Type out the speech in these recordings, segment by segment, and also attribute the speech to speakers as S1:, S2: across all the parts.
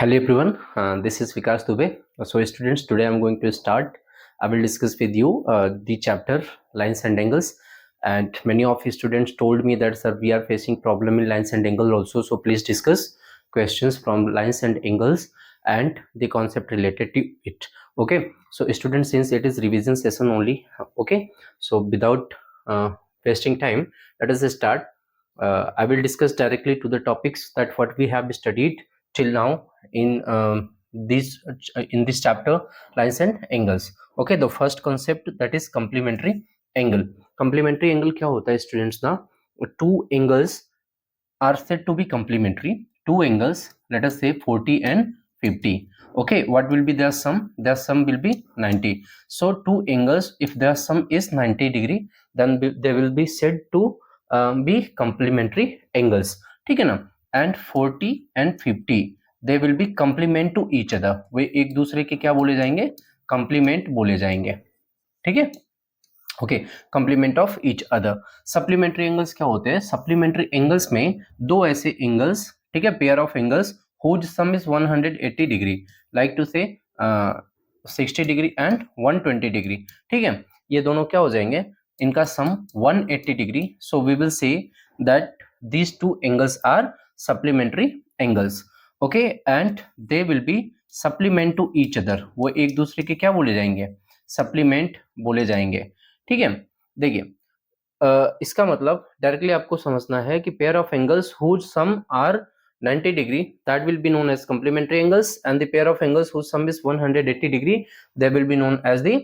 S1: Hello everyone, this is Vikas Dubey. So students, today I'm going to start. I will discuss with you the chapter lines and angles. And many of you students told me that sir, we are facing problem in lines and angles also. So please discuss questions from lines and angles and the concept related to it. Okay. So students, since it is revision session only, okay. So without wasting time, let us start. I will discuss directly to the topics that what we have studied till now in this chapter, lines and angles. Okay, the first concept, that is complementary angle. Complementary angle क्या होता है students ना? Two angles are said to be complementary. Two angles, let us say 40 and 50. Okay, what will be their sum? Their sum will be 90. So two angles, if their sum is 90 degree, then they will be said to be complementary angles. ठीक है ना? And 40 and 50, they will be complement to each other. वे एक दूसरे के क्या बोले जाएंगे? Complement बोले जाएंगे. ठीक है? Okay, complement of each other. Supplementary angles क्या होते हैं? सप्लीमेंट्री एंगल्स में दो ऐसे एंगल्स, ठीक है, pair of angles whose sum is 180 degree, like to say 60 degree and 120 degree. ठीक है, ये दोनों क्या हो जाएंगे? इनका sum 180 degree. So we will say that these two angles are supplementary angles. Okay, and they will be supplement to each other. वो एक दूसरे के क्या बोले जाएंगे? सप्लीमेंट बोले जाएंगे. ठीक है, देखिए इसका मतलब डायरेक्टली आपको समझना है कि pair of angles whose sum are 90 degree, that will be known as complementary angles, and the pair of angles whose sum is 180 degree, they will be known as the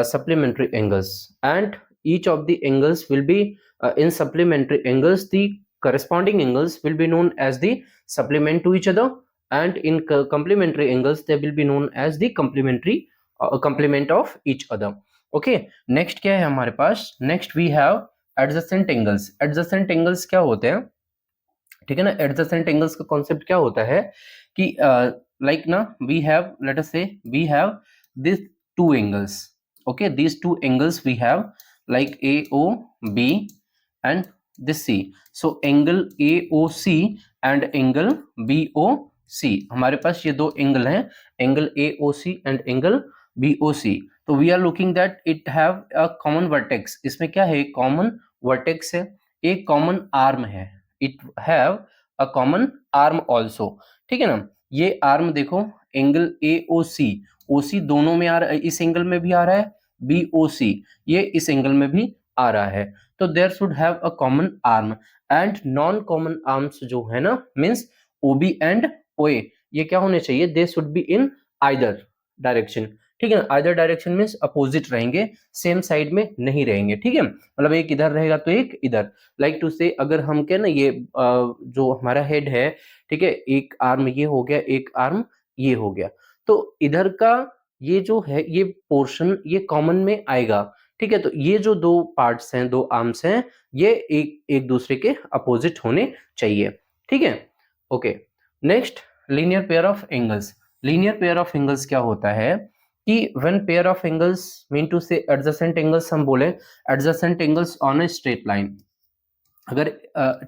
S1: supplementary angles. And each of the angles will be in supplementary angles, the corresponding angles will be known as the supplement to each other, and in complementary angles they will be known as the complementary complement of each other. Okay, next क्या है हमारे पास? Next we have adjacent angles. Adjacent angles क्या होते हैं? ठीक है ना, एडजेसेंट एंगल्स का कॉन्सेप्ट क्या होता है कि लाइक ना, we have, let us say we have this two angles. Okay, this two angles we have like AOB and this C. So angle AOC and angle BOC, हमारे पास ये दो एंगल हैं, angle AOC and angle BOC. तो we are looking that it have a common vertex. इसमें क्या है? एक कॉमन वर्टेक्स है, एक कॉमन आर्म है. It have a common arm also. ठीक है ना, ये आर्म देखो, एंगल AOC, OC दोनों में आ रहा है, इस एंगल में भी आ रहा है, BOC ये इस एंगल में भी आ रहा है. तो there should have a common arm. And non common arms जो है ना, मीन्स OB एंड OA, ये क्या होने चाहिए? They should be in either direction. ठीक है ना, आइदर डायरेक्शन मीन्स अपोजिट रहेंगे, सेम साइड में नहीं रहेंगे. ठीक है, मतलब एक इधर रहेगा तो एक इधर. लाइक टू से, अगर हम क्या ना, ये जो हमारा हेड है, ठीक है, एक आर्म ये हो गया, एक आर्म ये हो गया, तो इधर का ये जो है, ये पोर्शन ये कॉमन में आएगा. ठीक है, तो ये जो दो पार्ट्स हैं, दो आर्म्स हैं, ये एक एक दूसरे के अपोजिट होने चाहिए. ठीक है, okay. Next, linear pair of angles. Linear pair of angles क्या होता है कि when pair of angles mean to say adjacent angles, हम बोले adjacent angles on a straight line. अगर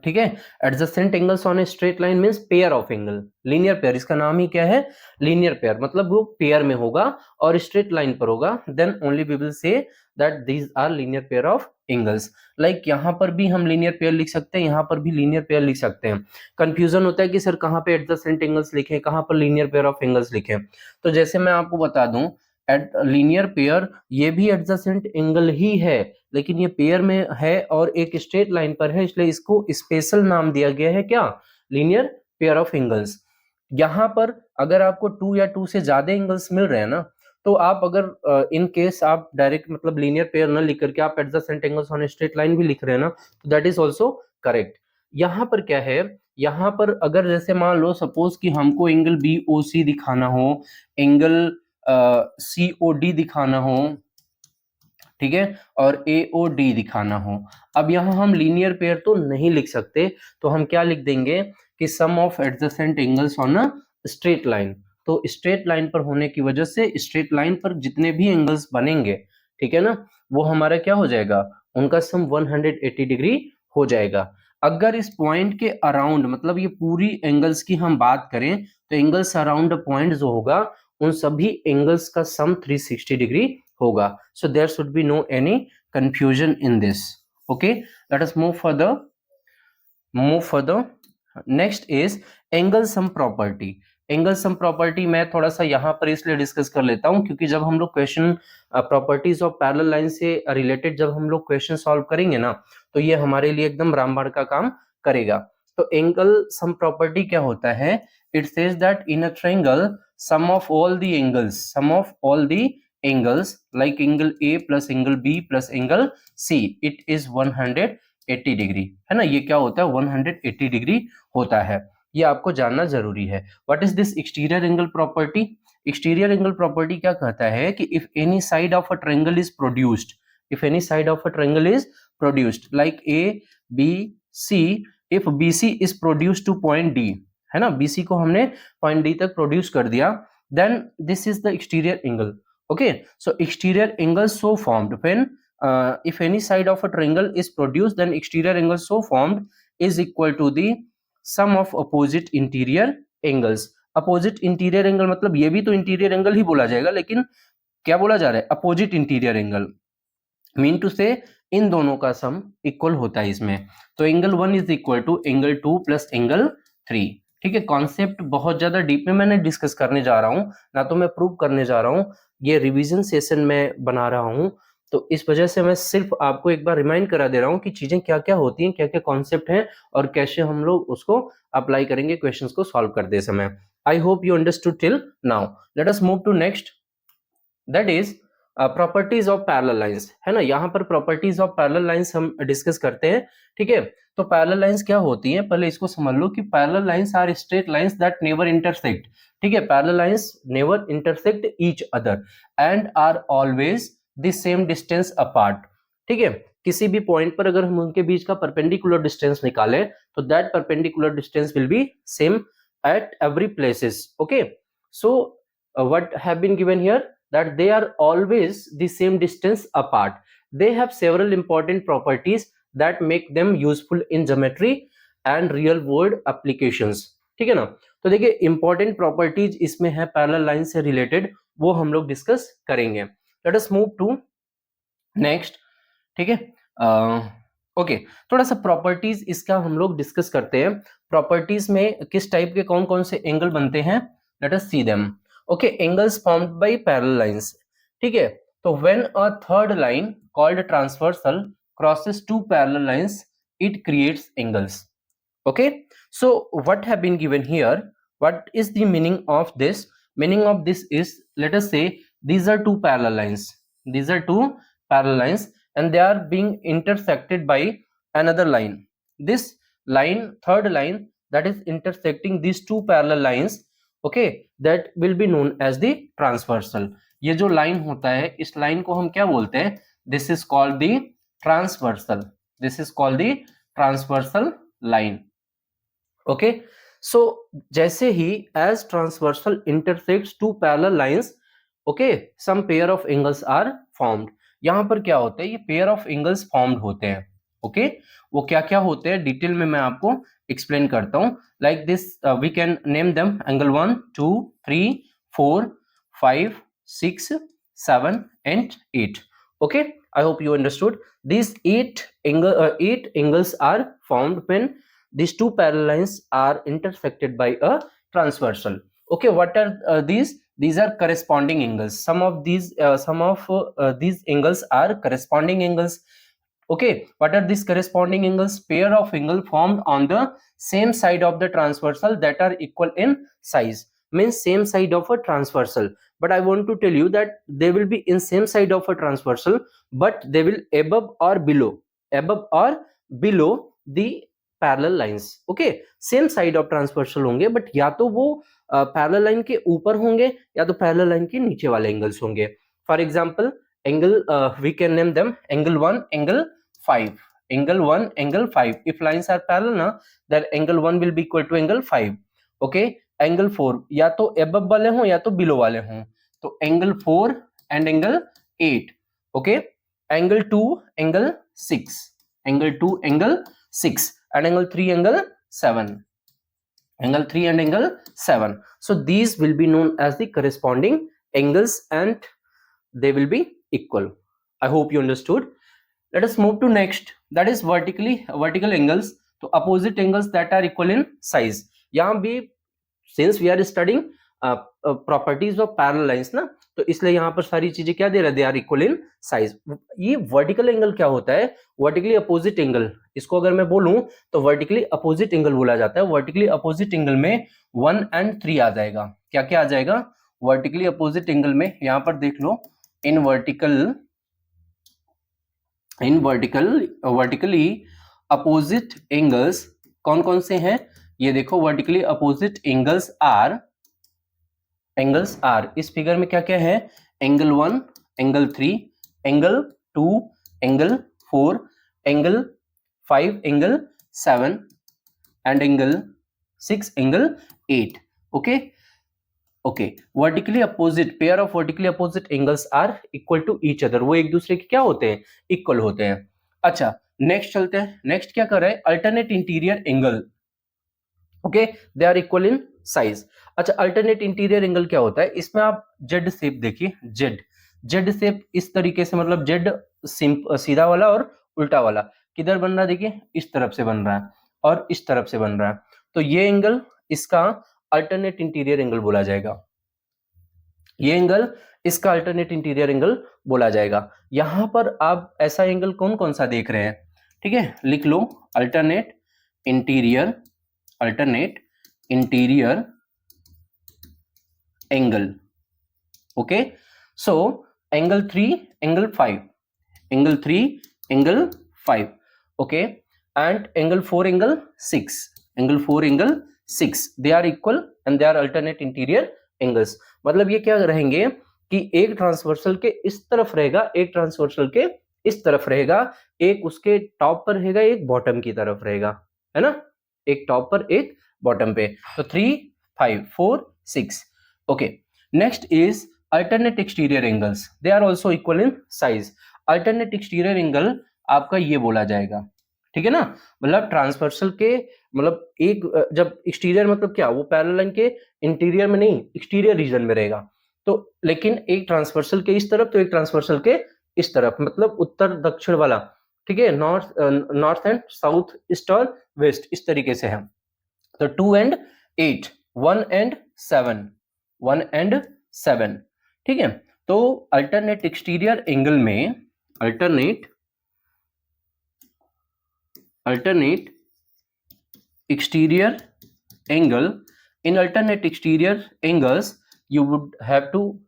S1: ठीक है, adjacent angles on a straight line means pair of angle. Linear pair, इसका नाम ही क्या है? Linear pair. मतलब वो पेयर में होगा और स्ट्रेट लाइन पर होगा, then only we will say that these are linear pair of angles. Like यहाँ पर भी हम लीनियर पेयर लिख सकते हैं, यहाँ पर भी लीनियर पेयर लिख सकते हैं. कंफ्यूजन होता है कि सर कहाँ पे एडजेसेंट एंगल्स लिखें, कहाँ पर लीनियर पेयर ऑफ एंगल्स लिखें. तो जैसे मैं आपको बता दूं, लीनियर पेयर ये भी एडजेसेंट एंगल ही है, लेकिन ये पेयर में है और एक स्ट्रेट लाइन पर है, इसलिए इसको स्पेशल नाम दिया गया है, क्या? Linear pair of angles. यहाँ पर अगर आपको 2 या 2 से ज्यादा एंगल्स मिल रहे हैं ना, तो आप अगर इन केस आप डायरेक्ट मतलब लीनियर पेयर ना लिख करके आप adjacent angles on straight line भी लिख रहे हैं ना, तो दैट इज ऑल्सो करेक्ट. यहाँ पर क्या है? यहाँ पर अगर जैसे मान लो सपोज कि हमको एंगल BOC दिखाना हो, एंगल COD दिखाना हो, ठीक है, और AOD दिखाना हो. अब यहाँ हम लीनियर पेयर तो नहीं लिख सकते, तो हम क्या लिख देंगे कि sum of adjacent angles on a straight line. तो स्ट्रेट लाइन पर होने की वजह से स्ट्रेट लाइन पर जितने भी एंगल्स बनेंगे, ठीक है ना, वो हमारा क्या हो जाएगा? उनका सम 180 डिग्री हो जाएगा. अगर इस पॉइंट के अराउंड, मतलब ये पूरी एंगल्स की हम बात करें, तो एंगल्स अराउंड द पॉइंट जो होगा उन सभी एंगल्स का सम 360 डिग्री होगा. So there should be no any confusion in this. Okay, let us move further. Next is angle sum property. Angle sum property मैं थोड़ा सा यहाँ पर इसलिए डिस्कस कर लेता हूँ क्योंकि जब हम लोग question properties of parallel line से रिलेटेड जब हम लोग क्वेश्चन सॉल्व करेंगे ना, तो ये हमारे लिए एकदम रामबाण का काम करेगा. तो एंगल सम प्रॉपर्टी क्या होता है? It says that in a triangle sum of all the angles like angle A plus angle B plus angle C it is 180 degree. है ना, ये क्या होता है? 180 डिग्री होता है. ये आपको जानना जरूरी है. What is this exterior angle property? Exterior angle property क्या कहता है कि if any side of a triangle is produced like A B C, if BC is produced to point D, है ना, BC को हमने पॉइंट D तक produce कर दिया, then this is the exterior angle. Okay, so exterior angle so formed when if any side of a triangle is produced, then exterior angle so formed is equal to the sum of opposite interior angles. Opposite interior angle मतलब ये भी तो interior angle ही बोला जाएगा, लेकिन क्या बोला जा रहा है? Opposite interior angle. Mean to say इन दोनों का सम इक्वल होता है इसमें. तो angle 1 is equal to angle 2 plus angle 3. ठीक है, कॉन्सेप्ट बहुत ज्यादा डीप में मैंने डिस्कस करने जा रहा हूं, ना तो मैं प्रूव करने जा रहा हूं. ये रिवीजन सेशन में बना रहा हूं, तो इस वजह से मैं सिर्फ आपको एक बार रिमाइंड करा दे रहा हूं कि चीजें क्या क्या होती हैं, क्या क्या कॉन्सेप्ट हैं और कैसे हम लोग उसको अप्लाई करेंगे क्वेश्चंस को सॉल्व करते समय. I hope you understood till now. Let us move to next, that is properties of parallel lines. है ना, यहाँ पर प्रॉपर्टीज ऑफ पैरेलल लाइंस हम डिस्कस करते हैं. ठीक है, तो पैरेलल लाइंस क्या होती हैं, पहले इसको समझ लो कि parallel lines are straight lines that never intersect. ठीक है, parallel lines never intersect each other and are always the same distance apart. ठीक है, किसी भी पॉइंट पर अगर हम उनके बीच का परपेंडिकुलर डिस्टेंस निकालें तो that perpendicular distance will be same at every places. Okay, so what have been given here, that they are always the same distance apart. They have several important properties that make them useful in geometry and real world applications. ठीक है ना, तो देखिए important properties इसमें है parallel line से related, वो हम लोग डिस्कस करेंगे. Let us move to next. ठीक है, ओके, थोड़ा सा प्रॉपर्टीज इसका हम लोग डिस्कस करते हैं. प्रॉपर्टीज में किस टाइप के कौन कौन से एंगल बनते हैं, let us see them. Okay, angles formed by parallel lines. ठीक है, तो when a third line called transversal crosses two parallel lines it creates angles. Okay, so what have been given here, what is the meaning of this? Meaning of this is, let us say these are two parallel lines, and they are being intersected by another line. This line, third line, that is intersecting these two parallel lines, okay, that will be known as the transversal. ये जो line होता है, इस line को हम क्या बोलते हैं? This is called the transversal line. Okay, so जैसे ही as transversal intersects two parallel lines, okay, some pair of angles are formed. यहां पर क्या होता है? ये पेयर ऑफ एंगल्स फॉर्म्ड होते हैं. ओके, वो क्या क्या होते हैं डिटेल में मैं आपको एक्सप्लेन करता हूं. Like this we can name them angle 1 2 3 4 5 6 7 and 8. Okay, I hope you understood. These eight angles are formed when these two parallel lines are intersected by a transversal. Okay, what are these are corresponding angles. Some of these angles are corresponding angles. Okay, what are these corresponding angles? Pair of angle formed on the same side of the transversal that are equal in size, means same side of a transversal. But I want to tell you that they will be in same side of a transversal, but they will above or below the parallel lines. Okay, same side of transversal होंगे, but या तो वो parallel line के ऊपर होंगे या तो parallel line के नीचे वाले एंगल्स होंगे. For example angle we can name them angle 1 angle 5. If lines are parallel ना, then angle 1 will be equal to angle 5. Okay, angle 4 या तो अबव वाले हों या तो बिलो वाले हों, तो angle 4 and angle 8. Okay, angle 2 angle 6 and angle 3 angle 7. angle 3 and angle 7. So these will be known as the corresponding angles and they will be equal. I hope you understood. Let us move to next, that is vertical angles. तो opposite angles that are equal in size. यहाँ भी since we are studying properties of parallel lines ना, तो इसलिए यहाँ पर सारी चीजें क्या दे रहा है, they are equal in size. ये वर्टिकल एंगल क्या होता है, वर्टिकली अपोजिट एंगल. इसको अगर मैं बोलूं तो वर्टिकली अपोजिट एंगल बोला जाता है. वर्टिकली अपोजिट एंगल में 1 and 3 आ जाएगा. क्या क्या आ जाएगा वर्टिकली अपोजिट एंगल में, यहाँ पर देख लो. इन वर्टिकली अपोजिट एंगल्स कौन कौन से हैं, ये देखो. वर्टिकली अपोजिट एंगल्स आर इस फिगर में क्या क्या है, angle 1, angle 3, angle 2, angle 4, angle 5, angle 7 and angle 6, angle 8. Okay vertically opposite pair of vertically opposite angles are equal to each other. वो एक दूसरे के क्या होते हैं, इक्वल होते हैं. अच्छा नेक्स्ट चलते हैं. नेक्स्ट क्या कर रहा है, alternate interior angle. Okay they are equal in size. अच्छा अल्टरनेट इंटीरियर एंगल क्या होता है, इसमें आप जेड शेप देखिए. जेड शेप इस तरीके से, मतलब जेड सीधा वाला और उल्टा वाला किधर बन रहा है, देखिए इस तरफ से बन रहा है और इस तरफ से बन रहा है. तो ये एंगल इसका अल्टरनेट इंटीरियर एंगल बोला जाएगा. ये एंगल इसका अल्टरनेट इंटीरियर एंगल बोला जाएगा. यहां पर आप ऐसा एंगल कौन कौन सा देख रहे हैं, ठीक है, लिख लो. Alternate interior angle. Okay so angle 3, angle 5, angle 3, angle 5. Okay and angle 4, angle 6, angle 4, angle 6. They are equal and they are alternate interior angles. मतलब ये क्या रहेंगे कि एक ट्रांसवर्सल के इस तरफ रहेगा, एक ट्रांसवर्सल के इस तरफ रहेगा, एक उसके टॉप पर रहेगा, एक बॉटम की तरफ रहेगा, है ना, एक टॉप पर एक बॉटम पे. तो 3, 5, 4, 6. Okay next is alternate exterior angles. They are also equal in size. Alternate exterior angle आपका ये बोला जाएगा, ठीक है ना. मतलब ट्रांसवर्सल के, मतलब एक जब एक्सटीरियर मतलब क्या, वो पैरेलल लाइन के इंटीरियर में नहीं, एक्सटीरियर रीजन में रहेगा. तो लेकिन एक ट्रांसवर्सल के इस तरफ तो एक ट्रांसवर्सल के इस तरफ, मतलब उत्तर दक्षिण वाला, ठीक है, नॉर्थ एंड साउथ, ईस्ट और वेस्ट, इस तरीके से है. तो 2 and 8, 1 and 7, ठीक है. तो अल्टरनेट एक्सटीरियर एंगल में alternate exterior angle, in alternate exterior angles you would have to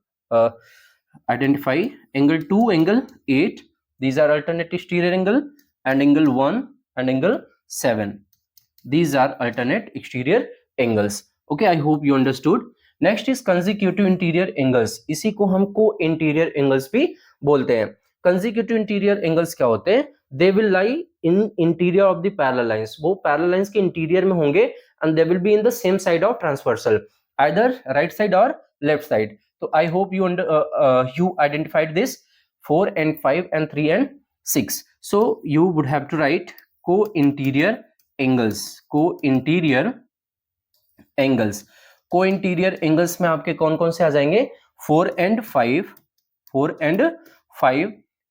S1: identify angle 2, angle 8. These are alternate exterior angle, and angle 1 and angle 7. These are alternate exterior angles. Okay, I hope you understood. Next is consecutive interior angles. इसी को हम co-interior angles भी बोलते हैं. consecutive interior angles क्या होते हैं, they will lie in interior of the parallel lines. वो parallel lines के interior में होंगे and they will be in the same side of transversal, either right side or left side. So I hope you identified this 4 and 5 and 3 and 6. So you would have to write co-interior angles. Co-interior angles में आपके कौन कौन से आ जाएंगे, 4 and 5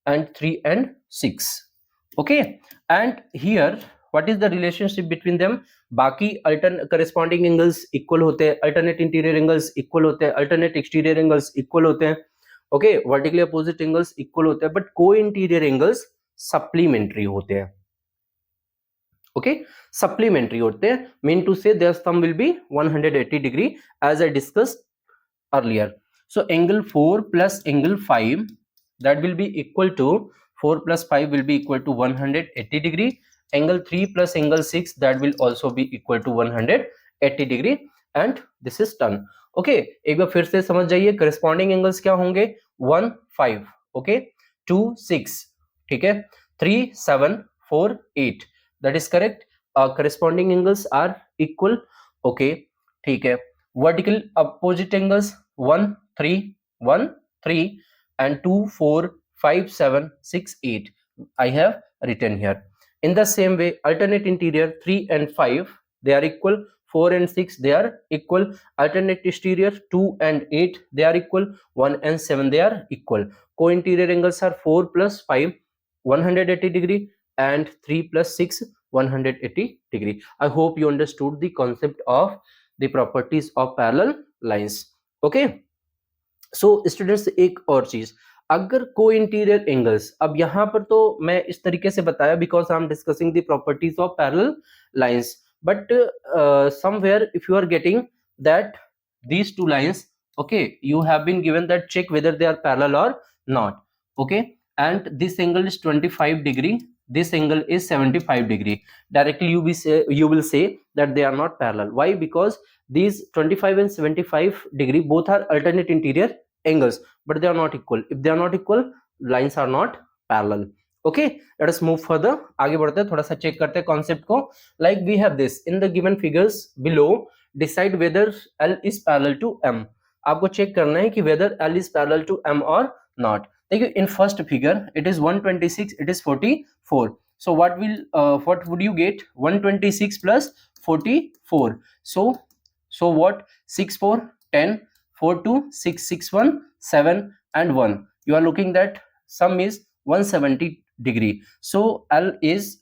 S1: and 3 and 6. Okay, and here what is the relationship between them. बाकी corresponding angles equal होते हैं, alternate interior angles equal होते हैं, alternate exterior angles equal होते हैं. Okay, vertically opposite angles equal होते हैं, but co-interior angles supplementary होते हैं. Okay, supplementary होते हैं, mean to say their sum will be 180 degree as I discussed earlier. So angle 4 plus angle 5, that will be equal to 4 plus 5 will be equal to 180 degree. Angle 3 plus angle 6, that will also be equal to 180 degree, and this is done. Okay, एक बार फिर से समझ जाइए corresponding angles क्या होंगे, 1, 5, okay, 2, 6, ठीक है, 3, 7, 4, 8, that is correct. Corresponding angles are equal. Okay, ठीक है. Vertical opposite angles 1, 3, 1, 3 and 2, 4, 5, 7, 6, 8 I have written here. In the same way, alternate interior 3 and 5, they are equal. 4 and 6 they are equal. Alternate exterior 2 and 8 they are equal. 1 and 7 they are equal. Co-interior angles are 4 plus 5 180 degree and 3 plus 6 180 degree. I hope you understood the concept of the properties of parallel lines. Okay, so students एक और चीज, अगर को interior angles, अब यहाँ पर तो मैं इस तरीके से बताया because I am discussing the properties of parallel lines, but somewhere if you are getting that these two lines, okay, you have been given that check whether they are parallel or not. Okay, and this angle is 25 degree, this angle is 75 degree. Directly you will say that they are not parallel. Why? Because these 25 and 75 degree both are alternate interior angles, but they are not equal. If they are not equal, lines are not parallel. Okay, let us move further. आगे बढ़ते हैं, थोड़ा सा check करते हैं concept को. Like we have this in the given figures below, decide whether L is parallel to M. आपको check करना है कि whether L is parallel to M or not. देखिए in first figure it is 126, it is 44. So what would you get? 126 plus 44. So what? 6 4 10 4 2 6 6 1 7 and 1. You are looking that sum is 170 degree. So L is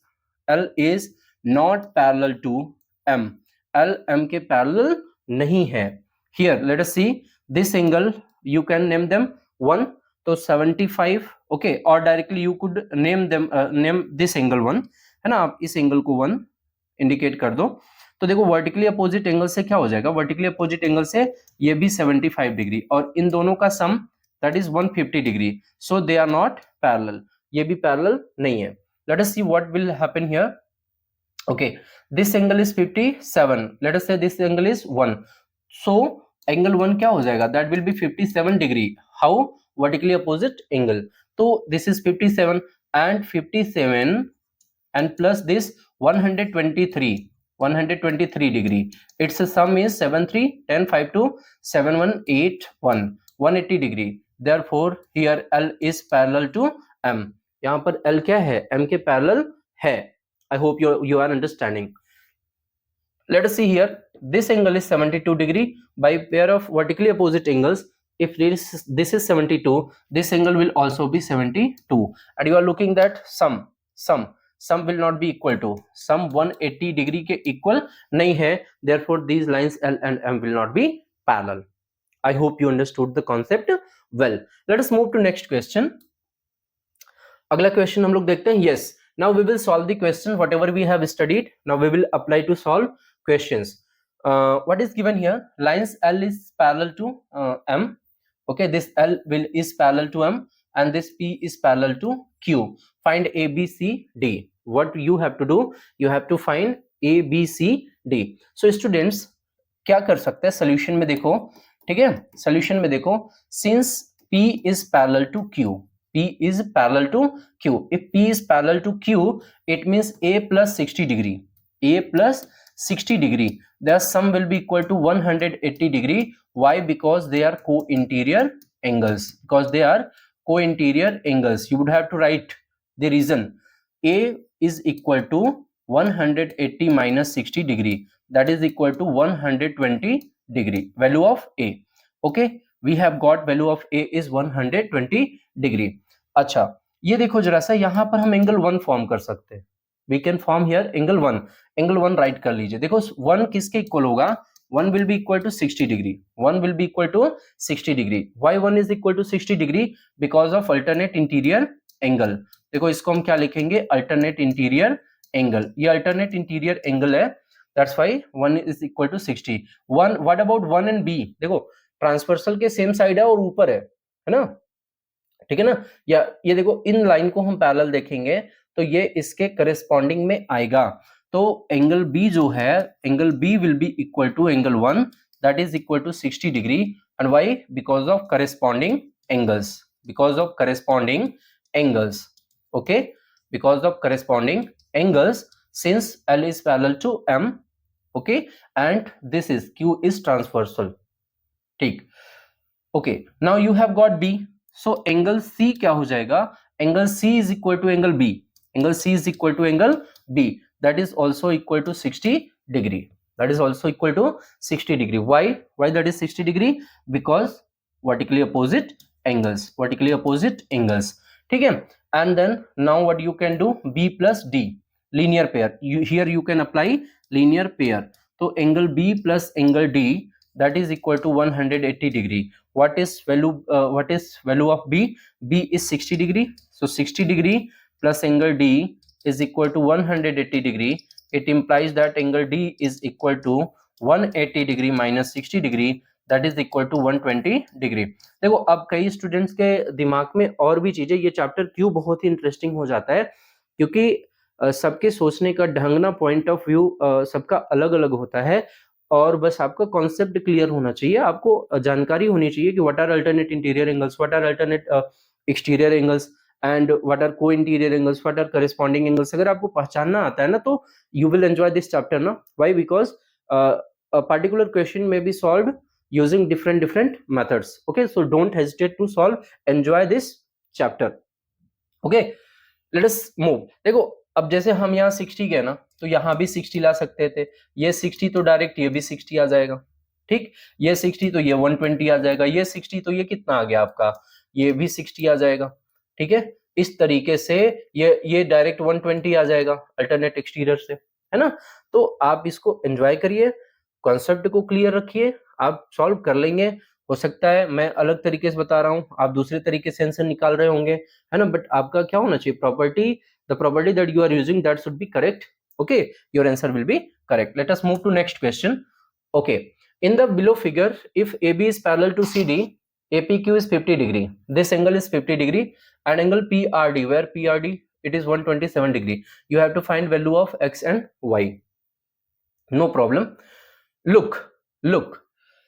S1: not parallel to M. L M के parallel नहीं है. Here let us see this angle, you can name them 1, तो 75. okay, or directly you could name this angle 1, है ना, आप इस angle को 1 indicate कर दो. तो देखो वर्टिकली अपोजिट एंगल से क्या हो जाएगा, वर्टिकली अपोजिट एंगल से ये भी 75 डिग्री और इन दोनों का sum that is 150 degree. So they are not parallel, ये भी पैरेलल नहीं है. Let us see what will happen here. okay, this angle is 57, let us say this angle is 1, so angle 1 क्या हो जाएगा, that will be 57 degree. how? vertically opposite angle. तो this is 57 and 57 and plus this 123 degree. Its sum is 7 3 10 5 2 7 1 8 1 180 degree. therefore here L is parallel to M. यहाँ पर L क्या है, M के parallel है. I hope you are understanding. Let us see here. This angle is 72 degree. By pair of vertically opposite angles, if this is 72, this angle will also be 72. And you are looking that sum will not be equal to sum 180 degree के equal नहीं है. Therefore, these lines L and M will not be parallel. I hope you understood the concept well. Let us move to next question. अगला question हम लोग देखते हैं. Yes. Now we will solve the question whatever we have studied. Now we will apply to solve questions. What is given here? Lines L is parallel to M. Okay, this L is parallel to M and this P is parallel to Q. Find A, B, C, D. What you have to do? You have to find A, B, C, D. So students, क्या कर सकते हैं solution में देखो, ठीक है, solution में देखो. Since P is parallel to Q, P is parallel to Q. If P is parallel to Q, it means A plus 60 degree. A plus 60 degree. Their sum will be equal to 180 degree. Why? Because they are co-interior angles. Because they are co-interior angles. You would have to write the reason. A is equal to 180 minus 60 degree. That is equal to 120 degree. Value of A. Okay. We have got value of A is 120 degree. अच्छा, ये देखो जरा सा, यहाँ पर हम angle 1 form कर सकते हैं. We can form here angle 1. Angle 1 right कर लीजिए. देखो 1 किसके इक्वल होगा, 1 will be equal to 60 degree. 1 will be equal to 60 degree. Why 1 is equal to 60 degree? Because of alternate interior angle. देखो इसको हम क्या लिखेंगे, alternate interior angle. ये alternate interior angle है. That's why 1 is equal to 60. 1. What about 1 and B? देखो transversal के same side है और ऊपर है ना, ठीक है ना. या ये देखो इन लाइन को हम पैरेलल देखेंगे तो ये इसके करस्पॉन्डिंग में आएगा. तो एंगल बी जो है, angle B will be equal to angle 1, that is equal to 60 degree. And why? Because of corresponding angles. Because of corresponding angles. Okay, because of corresponding angles since L is parallel to M. Okay, and this is Q is transversal. ठीक. Okay, now you have got B. So angle C क्या हो जाएगा, angle C is equal to angle B. Angle C is equal to angle B, that is also equal to 60 degree. that is also equal to 60 degree. Why that is 60 degree? Because vertically opposite angles, ठीक है. And then now what you can do, B plus D, linear pair. Here you can apply linear pair. So angle B plus angle D, that is equal to 180 degree. What is value of B? B is 60 degree. So 60 degree plus angle D is equal to 180 degree. It implies that angle D is equal to 180 degree minus 60 degree, that is equal to 120 degree. देखो अब कई students के दिमाग में और भी चीजें, ये चैप्टर क्यों बहुत ही इंटरेस्टिंग हो जाता है, क्योंकि सबके सोचने का ढंग ना, पॉइंट ऑफ व्यू सबका अलग अलग होता है, और बस आपका कॉन्सेप्ट क्लियर होना चाहिए, आपको जानकारी होनी चाहिए कि what are alternate interior angles, what are alternate exterior angles and what are co interior angles, what are corresponding angles. अगर आपको पहचानना आता है ना, तो you will enjoy this chapter ना. Why? Because a particular question may be solved using different methods. Okay, so don't hesitate to solve, enjoy this chapter. Okay, let us move. देखो अब जैसे हम यहाँ 60 गए ना, तो यहाँ भी 60 ला सकते थे. ये 60 तो डायरेक्ट ये भी 60 आ जाएगा, ठीक. ये 60 तो ये 120 आ जाएगा. ये 60 तो ये कितना आ गया आपका, ये भी 60 आ जाएगा, ठीक है. इस तरीके से ये डायरेक्ट 120 आ जाएगा अल्टरनेट एक्सटीरियर से, है ना. तो आप इसको एंजॉय करिए, कॉन्सेप्ट को क्लियर रखिए, आप सॉल्व कर लेंगे. हो सकता है मैं अलग तरीके से बता रहा हूं, आप दूसरे तरीके से आंसर निकाल रहे होंगे, है ना. बट आपका क्या होना चाहिए, property, the property that you are using, that should be correct. Okay, your answer will be correct. Let us move to next question. Okay, in the below figure, if AB is parallel to CD, APQ is 50 degree, this angle is 50 degree, and angle PRD, where PRD it is 127 degree. You have to find value of X and Y. No problem. Look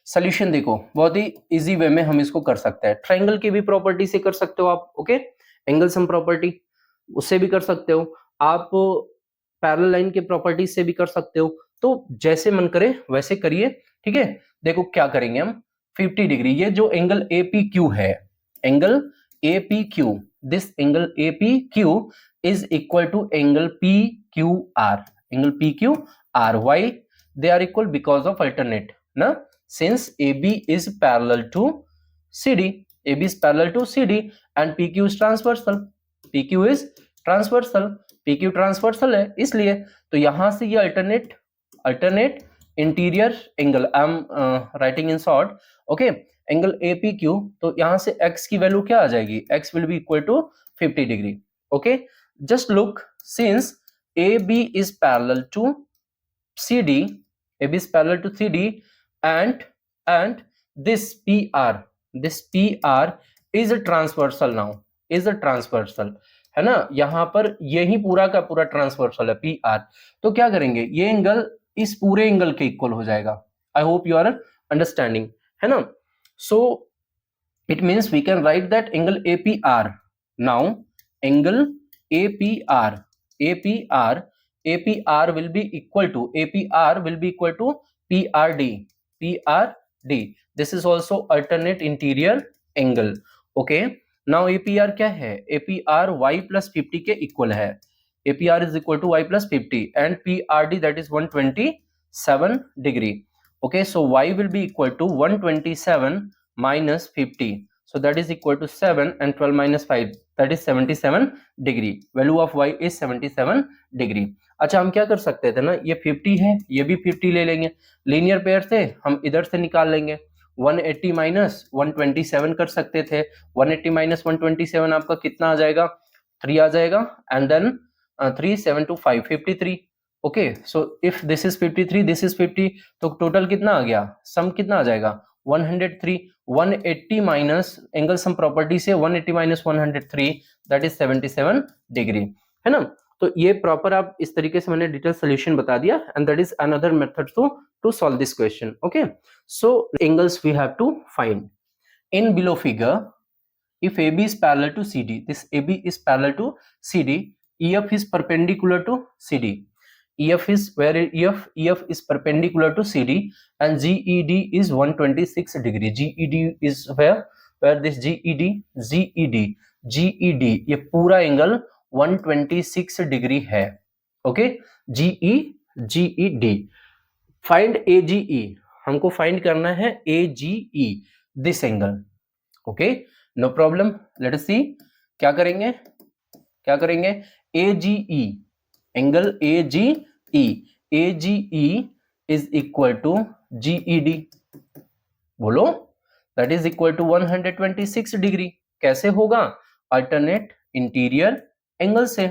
S1: solution देखो, बहुत ही easy way में हम इसको कर सकते हैं. Triangle की भी प्रॉपर्टी से कर सकते हो आप. ओके, एंगल सम प्रॉपर्टी उससे भी कर सकते हो आप, पैरेलल लाइन के प्रॉपर्टी से भी कर सकते हो. तो जैसे मन करे वैसे करिए, ठीक है. देखो क्या करेंगे हम, 50 डिग्री, ये जो एंगल APQ है, angle APQ, this angle APQ is equal to angle PQR, angle PQR. Why they are equal? Because of alternate na, since AB is parallel to CD, AB is parallel to CD and PQ is transversal, PQ is transversal, PQ transversal है, इसलिए तो यहां से ये alternate interior angle, I am writing in short. okay, angle APQ, तो यहां से X की वैल्यू क्या आ जाएगी, X will be equal to 50 degree. okay, just look, since AB is parallel to CD, AB is parallel to CD, and this PR is a transversal now, is a transversal, है ना. यहां पर यही पूरा का पूरा ट्रांसवर्सल है PR. तो क्या करेंगे, ये एंगल इस पूरे एंगल के इक्वल हो जाएगा. I hope you are understanding, है ना. So it means we can write that angle APR. Now angle APR will be equal to PRD. This is also alternate interior angle. okay, now APR क्या है, APR y plus 50 के equal है. APR is equal to y plus 50 and PRD, that is 127 degree. okay, so y will be equal to 127 minus 50, so that is equal to 7, and 12 minus 5, that is 77 degree. value of y is 77 degree. अच्छा, हम क्या कर सकते थे ना, ये 50 है, ये भी 50 ले लेंगे, लीनियर पेयर से हम इधर से निकाल लेंगे. 180 माइनस 127 कर सकते थे. 180 माइनस 127 आपका कितना आ जाएगा, 3 आ जाएगा, and then 3 7 2 5 53. Okay, so if this is 53, this is 50, तो टोटल कितना आ गया, सम कितना आ जाएगा, 103. 180 माइनस एंगल सम प्रॉपर्टी से 180 माइनस 103, दैट इज 77 डिग्री, है ना. तो ये प्रॉपर आप इस तरीके से मैंने डिटेल सोल्यूशन बता दिया, and that is another method to solve this question. Okay, so angles we have to find in below figure. if AB is parallel to CD, this AB is parallel to CD, EF is perpendicular to CD. EF is where EF is perpendicular to CD, and GED is 126 degree. GED is where this GED ये पूरा angle 126 degree है. Okay, GED. Find AGE, हमको find करना है AGE, this angle. Okay, no problem. Let us see क्या करेंगे. AGE, angle AGE is equal to GED. बोलो, that is equal to 126 degree. कैसे होगा? अल्टरनेट इंटीरियर एंगल से,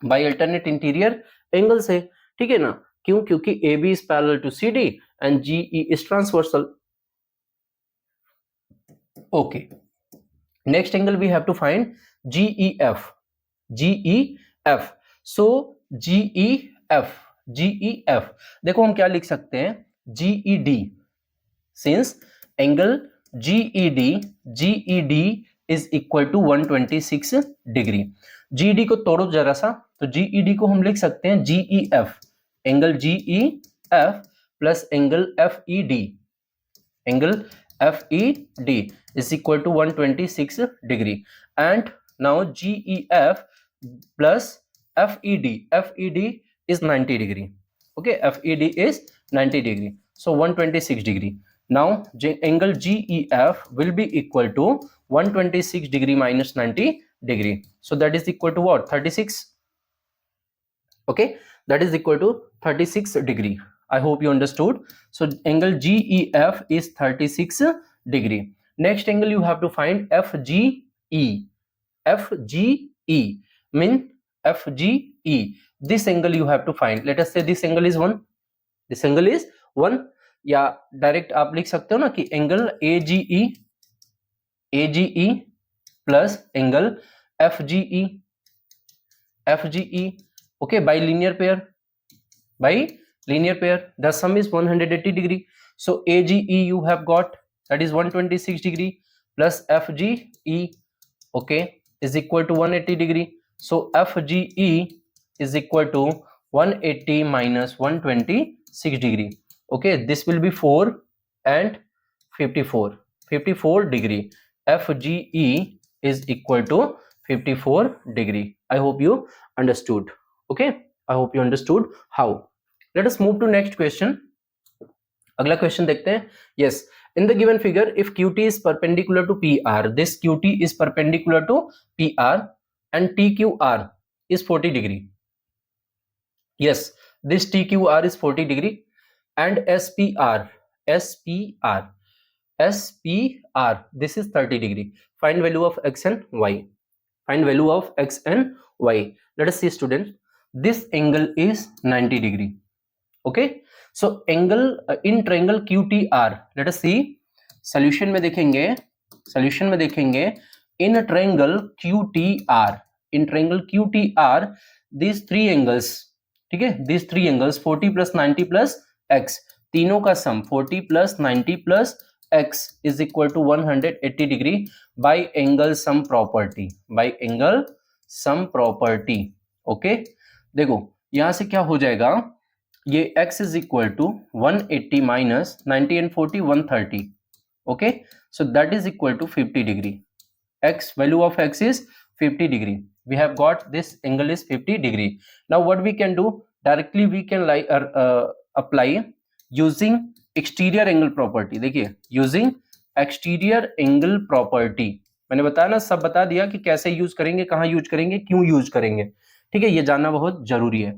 S1: बाय अल्टरनेट इंटीरियर एंगल से. ठीक है ना? क्यों? क्योंकि AB is parallel to CD and GE is transversal. Okay, next angle we have to find GEF. So GEF देखो हम क्या लिख सकते हैं, GED, since angle GED is equal to 126 degree. GED को तोड़ो जरा सा, तो GED को हम लिख सकते हैं GEF, angle GEF plus angle FED, angle FED is equal to 126 degree. And now GEF plus FED is 90 degree. Okay, FED is 90 degree, so 126 degree. Now angle GEF will be equal to 126 degree minus 90 degree, so that is equal to what? 36. Okay, that is equal to 36 degree. I hope you understood. So angle GEF is 36 degree. Next angle you have to find FGE. FGE mean FGE. This angle you have to find. Let us say this angle is 1. This angle is 1. या direct आप लिख सकते हो ना कि angle AGE plus angle FGE. Okay, by linear pair. The sum is 180 degree. So AGE you have got, that is 126 degree, plus FGE, okay, is equal to 180 degree. So FGE is equal to 180 minus 126 degree. Okay, this will be 4 and 54 degree. FGE is equal to 54 degree. I hope you understood. Okay, I hope you understood how. Let us move to next question. अगला question देखते हैं. Yes, in the given figure, if QT is perpendicular to PR, this QT is perpendicular to PR and TQR is 40 degree. Yes, this TQR is 40 degree and SPR, this is 30 degree. Find value of X and Y. Let us see, students. This angle is 90 degree. Okay, so angle in triangle QTR. Let us see. Solution में देखेंगे in a triangle QTR, these three angles, ठीक है, these three angles 40 plus 90 plus X, तीनों का sum 40 plus 90 plus X is equal to 180 degree by angle sum property. Okay, देखो यहां से क्या हो जाएगा, ये x is equal to 180 minus 90 and 40 130. Okay, so that is equal to 50 degree. Value of x is 50 degree. We have got this angle is 50 degree. Now what we can do, directly we can apply using exterior angle property. देखिए, using exterior angle property मैंने बताया ना, सब बता दिया कि कैसे use करेंगे, कहाँ यूज करेंगे, क्यों यूज करेंगे. ठीक है, ये जानना बहुत जरूरी है.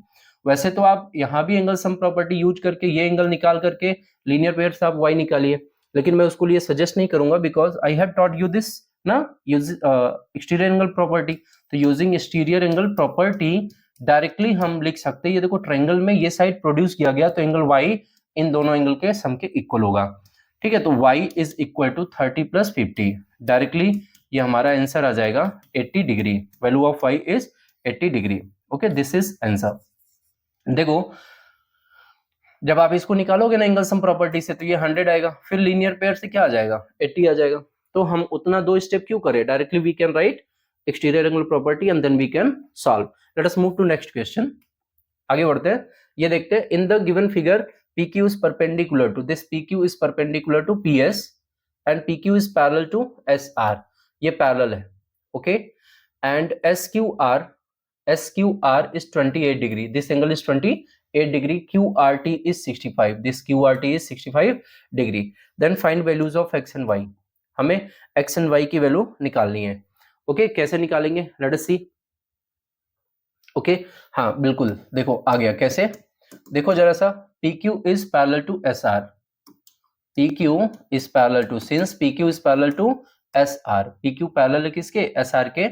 S1: वैसे तो आप यहाँ भी एंगल सम प्रॉपर्टी यूज करके ये एंगल निकाल करके लीनियर पेयर से आप y निकालिए, लेकिन मैं उसको लिए सजेस्ट नहीं करूंगा because I have taught you this ना, यूज एक्सटीरियर एंगल प्रॉपर्टी. तो using exterior angle property directly हम लिख सकते हैं, ये देखो ट्रायंगल में ये साइड प्रोड्यूस किया गया तो एंगल y इन दोनों एंगल के सम के इक्वल होगा. ठीक है, तो y is equal to 30 plus 50. Directly ये हमारा आंसर आ जाएगा 80 degree. Value of y is 80 degree. Okay, this is answer. देखो जब आप इसको निकालोगे ना एंगल सम प्रॉपर्टी से, तो ये 100 आएगा, फिर लीनियर पेयर से क्या आ जाएगा, 80 आ जाएगा. तो हम उतना 2 स्टेप क्यों करें, directly we can write exterior angle property and then we can solve. Let us move to next question. आगे बढ़ते हैं. ये देखते हैं, in the given figure PQ is perpendicular to this, PQ is perpendicular to PS and PQ is parallel to SR. ये parallel है. Okay, and SQR is 28 degree. This angle is 28 8 degree. QRT is 65. This QRT is 65 degree. Then find values of x and y. हमें x and y की वैल्यू निकालनी है. Okay, कैसे निकालेंगे? Late us सी. Okay, हाँ बिल्कुल, देखो आ गया. कैसे? देखो जरा सा, PQ is parallel to SR. PQ is parallel to, since PQ is parallel to SR, PQ parallel है किसके? SR के.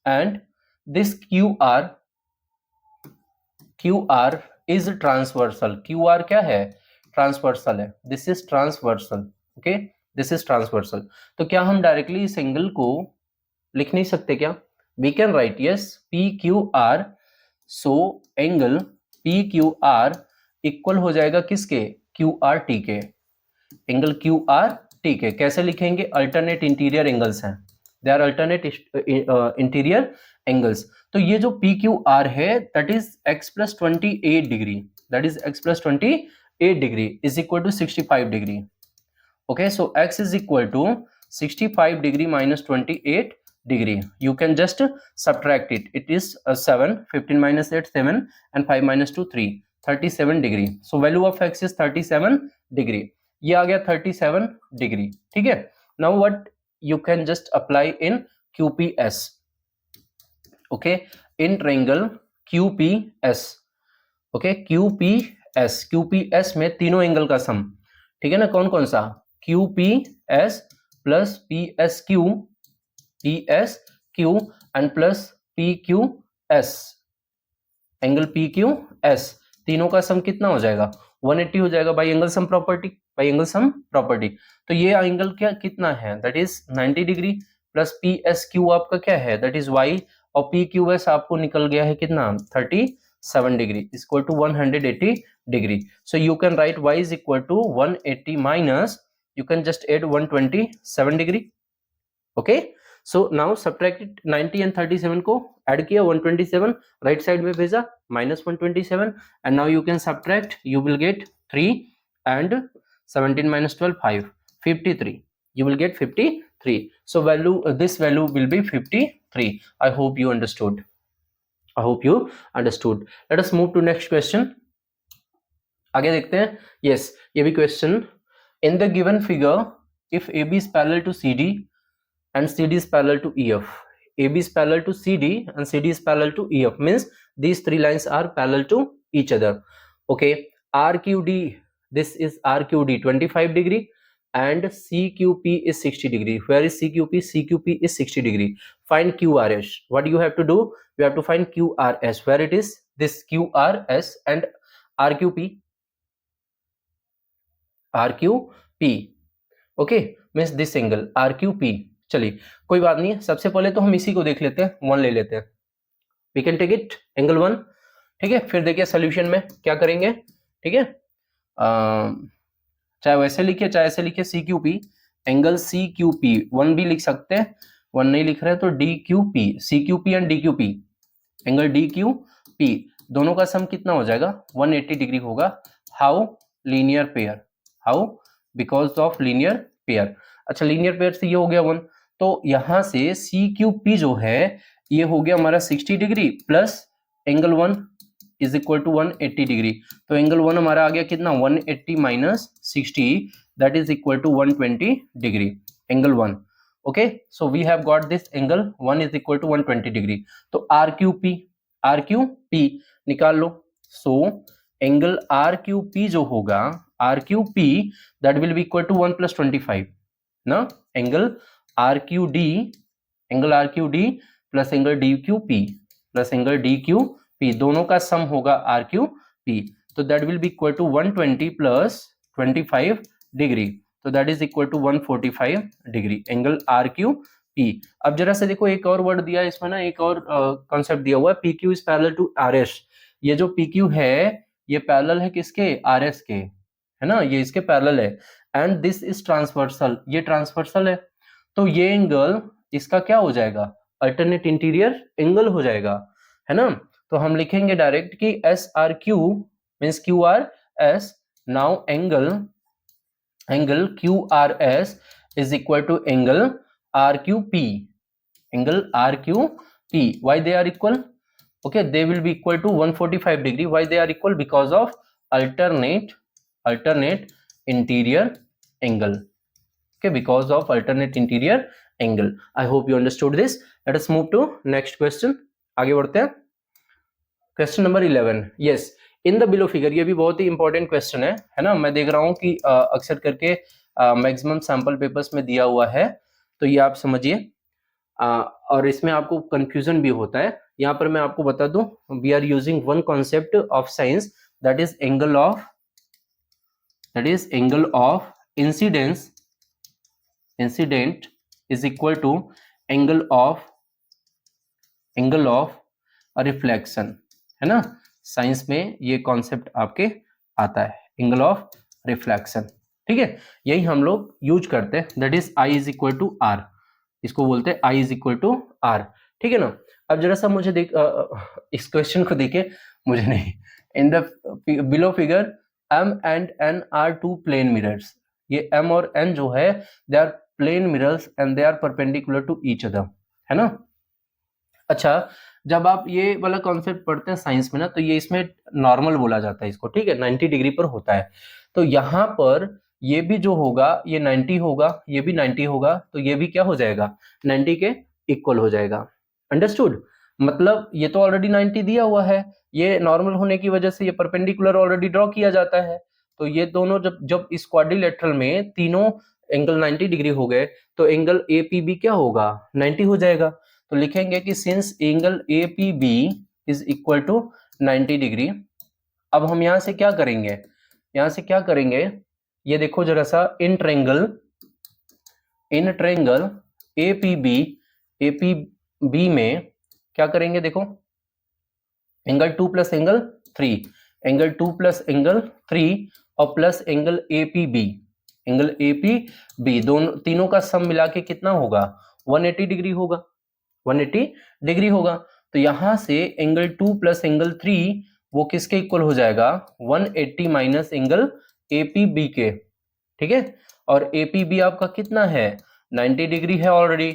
S1: and this QR is transversal. QR क्या है? ट्रांसवर्सल है. This is transversal. Okay, this is transversal. तो क्या हम directly इस एंगल को लिख नहीं सकते क्या? We can write yes, PQR. So angle PQR equal हो जाएगा किसके? QRT के. एंगल QRT के कैसे लिखेंगे? अल्टरनेट इंटीरियर एंगल्स हैं. They are alternate interior angles. तो ये जो PQR है that is x plus 28 degree. That is x plus 28 degree is equal to 65 degree. Okay, so x is equal to 65 degree minus 28 degree. You can just subtract it. It is 7, 15 minus 8, 7, and 5 minus 2, 3, 37 degree. So value of x is 37 degree. ये आ गया 37 degree. ठीक है. Now what you can just apply in QPS. Okay, in triangle QPS. Okay, QPS में तीनों angle का सम. ठीक है ना? कौन कौन सा? QPS plus PSQ and plus PQS. Angle PQS तीनों का सम कितना हो जाएगा? 180 हो जाएगा बाई एंगल सम प्रॉपर्टी. तो ये एंगल क्या कितना है? That is 90 degree. Plus PSQ आपका क्या है? That is y. और PQS आपको निकल गया है कितना? 37 degree is equal to 180 degree. So you can write y is equal to 180 minus, you can just add 127 degree. okay, so now subtract it. 90 and 37 को add किया, 127 right side में भेजा, minus 127, and now you can subtract. You will get 3 and 17 minus 12, 5, 53. You will get 53. So value, this value will be 53. I hope you understood. Let us move to next question. आगे देखते हैं. yes, ये भी question. In the given figure, if AB is parallel to CD and CD is parallel to EF, AB is parallel to CD and CD is parallel to EF, means these three lines are parallel to each other. Okay, RQD, this is RQD 25 degree and CQP is 60 degree. Where is CQP? CQP is 60 degree. Find QRS. What you have to do? You have to find QRS. Where it is? This QRS and RQP. RQP. Okay, means this angle RQP. चलिए कोई बात नहीं है. सबसे पहले तो हम इसी को देख लेते हैं, 1 ले लेते हैं. We can take it angle 1. ठीक है, फिर देखिए सोल्यूशन में क्या करेंगे. ठीक है, चाहे वैसे लिखिए चाहे ऐसे लिखिए. CQP, एंगल CQP 1 भी लिख सकते हैं. 1 नहीं लिख रहे तो DQP. CQP and DQP, angle DQP दोनों का सम कितना हो जाएगा? 180 डिग्री होगा. How? Linear pair. How? Because of linear pair. अच्छा, लीनियर पेयर से ये हो गया 1. तो यहां से CQP जो है ये हो गया हमारा 60 degree plus angle 1 is equal to 180 degree. तो एंगल 1 हमारा आ गया कितना? 180 minus 60, that is equal to 120 degree. Angle 1. Okay, so we have got this angle 1 is equal to 120 degree. तो RQP निकाल लो. सो एंगल RQP जो होगा, RQP that will be equal to 1 plus 25 ना. Angle RQD plus angle DQP दोनों का सम होगा RQP. तो that will be equal to 120 plus 25 degree. तो that is equal to 145 degree. Angle RQP. अब जरा से देखो, एक और वर्ड दिया है इसमें ना, एक और कॉन्सेप्ट दिया हुआ है. PQ is parallel to RS. ये जो PQ है ये पैरेलल है किसके? RS के, है ना. ये इसके पैरेलल है. And this is transversal. ये ट्रांसवर्सल है. तो ये एंगल इसका क्या हो जाएगा? अल्टरनेट इंटीरियर एंगल हो जाएगा, है ना. तो हम लिखेंगे डायरेक्ट कि SRQ means QRS. Now angle QRS is equal to angle RQP. Why they are equal? okay, they will be equal to 145 degree. Why they are equal? Because of alternate interior angle. Okay, because of alternate interior angle. I hope you understood this. Let us move to next question. आगे बढ़ते हैं. Question number 11. Yes, in the below figure. ये भी बहुत ही important question है ना. मैं देख रहा हूं कि अक्सर करके मैक्सिमम सैंपल पेपर्स में दिया हुआ है, तो ये आप समझिए. और इसमें आपको कंफ्यूजन भी होता है. यहाँ पर मैं आपको बता दूं, we are using one concept of science, that is angle of incident is equal to angle of reflection, है ना. साइंस में ये कॉन्सेप्ट आपके आता है, एंगल ऑफ रिफ्लेक्शन. ठीक है, यही हम लोग यूज करते हैं. That is I is equal to R. इसको बोलते हैं I is equal to R. ठीक है ना. अब जरा सा मुझे देख, इस क्वेश्चन को देखे, मुझे नहीं. In the below figure m and n are two plane mirrors. ये m और n जो है, they are plane mirrors and they are perpendicular to each other, है ना. अच्छा, जब आप ये वाला कॉन्सेप्ट पढ़ते हैं साइंस में ना, तो ये इसमें नॉर्मल बोला जाता है इसको. ठीक है, 90 डिग्री पर होता है. तो यहाँ पर ये भी जो होगा, ये 90 होगा, ये भी 90 होगा, तो ये भी क्या हो जाएगा, 90 के इक्वल हो जाएगा. अंडरस्टूड. मतलब ये तो ऑलरेडी 90 दिया हुआ है, ये नॉर्मल होने की वजह से ये परपेंडिकुलर ऑलरेडी ड्रॉ किया जाता है. तो ये दोनों जब इस क्वाड्रिलेटरल में तीनों एंगल 90 डिग्री हो गए, तो एंगल APB क्या होगा, 90 हो जाएगा. तो लिखेंगे कि since angle APB is equal to 90 degree. अब हम यहां से क्या करेंगे, ये देखो जरा सा, इन ट्रायंगल APB में क्या करेंगे, देखो, एंगल 2 प्लस एंगल 3 और प्लस एंगल APB दोनों तीनों का सम मिला के कितना होगा, 180 डिग्री होगा. 180 डिग्री होगा. तो यहां से एंगल 2 प्लस एंगल 3 वो किसके इक्वल हो जाएगा, 180 माइनस एंगल APB के. ठीक है, और APB आपका कितना है, 90 डिग्री है ऑलरेडी,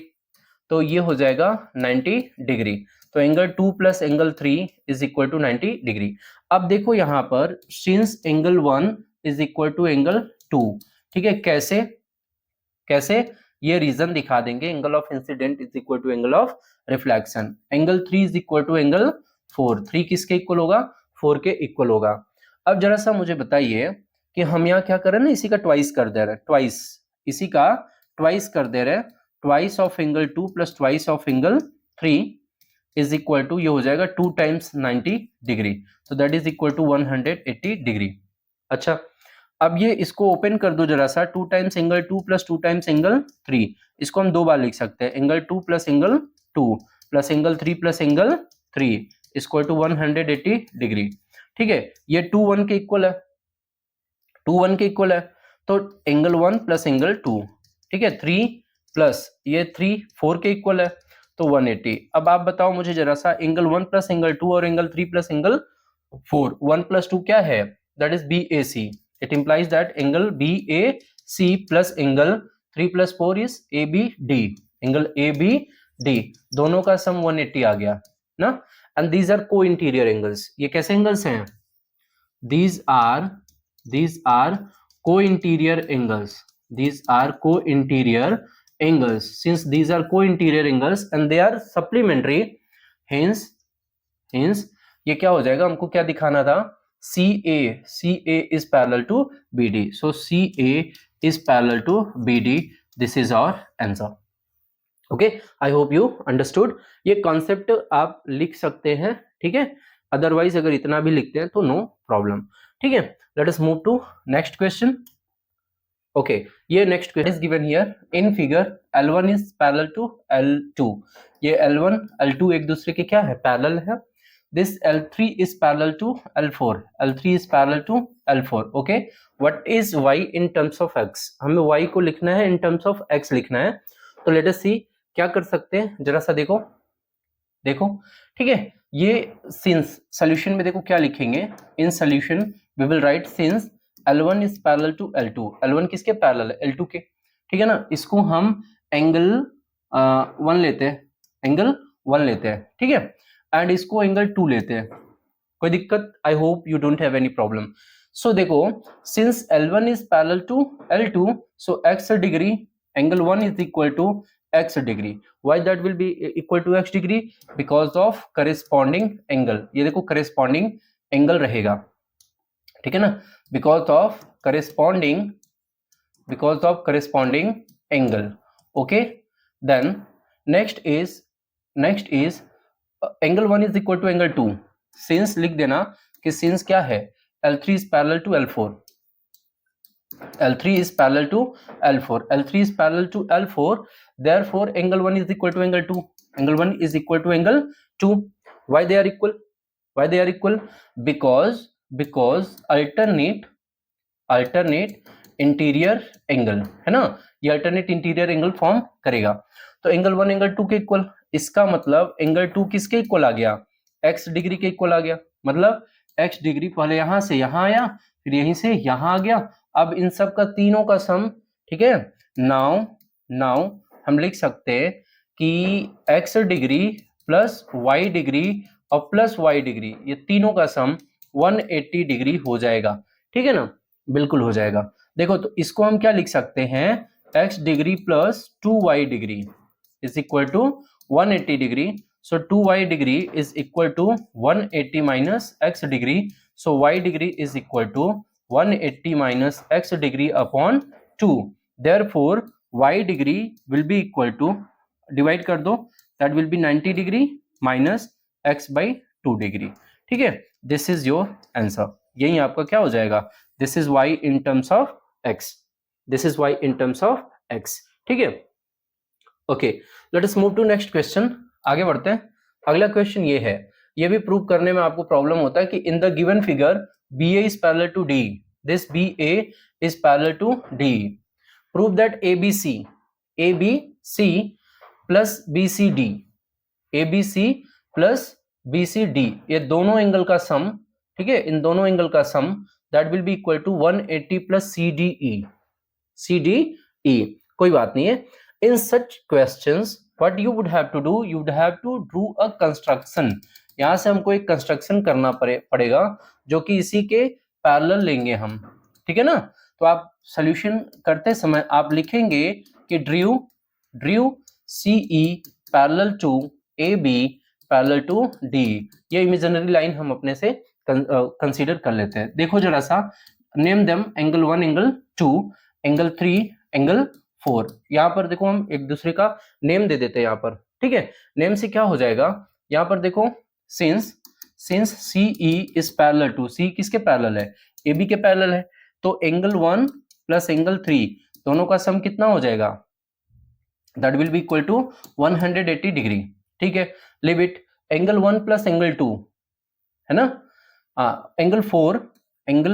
S1: तो ये हो जाएगा 90 डिग्री. तो angle 2 plus angle 3 is equal to 90 degree. अब देखो यहां पर, since angle 1 is equal to angle 2. ठीक है, कैसे ये रीजन दिखा देंगे. Angle of incident is equal to angle of reflection. Angle 3 is equal to angle 4. 3 किसके इक्वल होगा, 4 के इक्वल होगा. अब जरा सा मुझे बताइए कि हम यहाँ क्या कर रहे हैं ना, इसी का ट्वाइस कर दे रहे हैं. Twice of angle 2 plus twice of angle 3 is equal to, ये हो जाएगा 2 टाइम्स 90 डिग्री. तो that is equal to 180 degree. अच्छा, अब ये इसको ओपन कर दो जरा सा. 2 times angle 2 plus 2 times angle 3, इसको हम दो बार लिख सकते हैं. Angle 2 plus angle 2 plus angle 3 plus angle 3 equal to 180 degree. ठीक है, ये 2 1 के इक्वल है. तो एंगल 1 प्लस एंगल 2, ठीक है, 3 प्लस ये 3 4 के इक्वल है, तो 180. अब आप बताओ मुझे जरा सा, एंगल 1 प्लस एंगल 2 और एंगल 3 प्लस एंगल 4, 1 प्लस 2 क्या है, that is BAC. It implies that angle BAC plus angle 3 plus 4 is ABD. Angle ABD दोनों का सम 180 आ गया ना. And these are co-interior angles. ये कैसे एंगल्स हैं, these are co-interior angles. Since these are co-interior angles and they are supplementary, hence ये क्या हो जाएगा, हमको क्या दिखाना था, CA is parallel to BD. So CA is parallel to BD. This is our answer. Okay, I hope you understood. ये concept आप लिख सकते हैं. ठीक है, अदरवाइज अगर इतना भी लिखते हैं तो नो प्रॉब्लम. ठीक है, let us move to next question. Okay, ये next question is given here in figure. L1 is parallel to L2. ये L1 L2 एक दूसरे के क्या है, पैरेलल है. This L3 is parallel to L4. L3 is parallel to L4. Okay. What is y in terms of x? हमें y को लिखना है in terms of x लिखना है. तो let us see क्या कर सकते हैं, जरा सा देखो. ठीक है, ये since solution में देखो क्या लिखेंगे. In solution we will write since L1 is parallel to L2. L1 किसके पैरेलल है, L2 के. ठीक है ना, इसको हम एंगल 1 लेते हैं. ठीक है, एंड इसको एंगल 2 लेते हैं, कोई दिक्कत? I hope you don't have any problem. So देखो, since L1 is parallel to L2, so x degree angle 1 is equal to x degree. Why that will be equal to x degree? Because of corresponding angle. ये देखो corresponding angle रहेगा, ठीक है ना, because of corresponding angle. Okay, then next is angle 1 is equal to angle 2। Since लिख देना कि since क्या है, L3 is parallel to L4, L3 is parallel to L4, L3 is parallel to L4, therefore angle 1 is equal to angle 2, angle 1 is equal to angle 2. Why they are equal? Because alternate interior angle है ना, ये alternate interior angle form करेगा। तो angle 1 angle 2 के equal, इसका मतलब angle 2 किसके equal आ गया, x डिग्री के इक्वल आ गया। मतलब x डिग्री पहले यहां से यहां आया, फिर यहीं से यहां आ गया। अब इन सब का तीनों का सम, ठीक है। नाउ हम लिख सकते हैं कि x degree plus y degree और प्लस y डिग्री, ये तीनों का सम 180 डिग्री हो जाएगा, ठीक है ना, बिल्कुल हो जाएगा। देखो तो इसको हम क्या लिख सकते हैं, x degree plus 2y degree is equal to 180 degree. So 2y degree is equal to 180 minus x degree. So y degree is equal to 180 minus x degree upon 2. Therefore y degree will be equal to, divide कर दो, that will be 90 degree minus x by 2 degree. ठीक है, this is your answer. यही आपका क्या हो जाएगा, this is y in terms of x. This is y in terms of x. ठीक है, okay, let us move to next question. आगे बढ़ते हैं। अगला क्वेश्चन ये है, ये भी प्रूव करने में आपको प्रॉब्लम होता है कि in the given figure BA is parallel to D, this BA is parallel to D, prove that ABC plus BCD, ये दोनों एंगल का सम, ठीक है, इन दोनों एंगल का sum that will be equal to 180 plus CDE। कोई बात नहीं है। In such questions, what you would have to do? You would have to do a construction. यहाँ से हमको एक कंस्ट्रक्शन करना पड़ेगा जो कि इसी के पैरेलल लेंगे हम, ठीक है ना। तो आप सॉल्यूशन करते समय आप लिखेंगे कि drew CE parallel to AB parallel to D। ये इमेजिनरी लाइन हम अपने से कंसीडर कर लेते हैं। देखो जरा सा, name them angle 1 angle 2 angle 3 angle 4। यहाँ पर देखो हम एक दूसरे का नेम दे देते हैं यहाँ पर, ठीक है। नेम से क्या हो जाएगा, यहाँ पर देखो since CE is parallel to, C किसके पैरेलल है, AB के पैरेलल है, तो एंगल 1 प्लस एंगल 3 दोनों का सम कितना हो जाएगा, that will be equal to 180 degree, ठीक है। Leave it, angle 1 plus angle 2 है ना, angle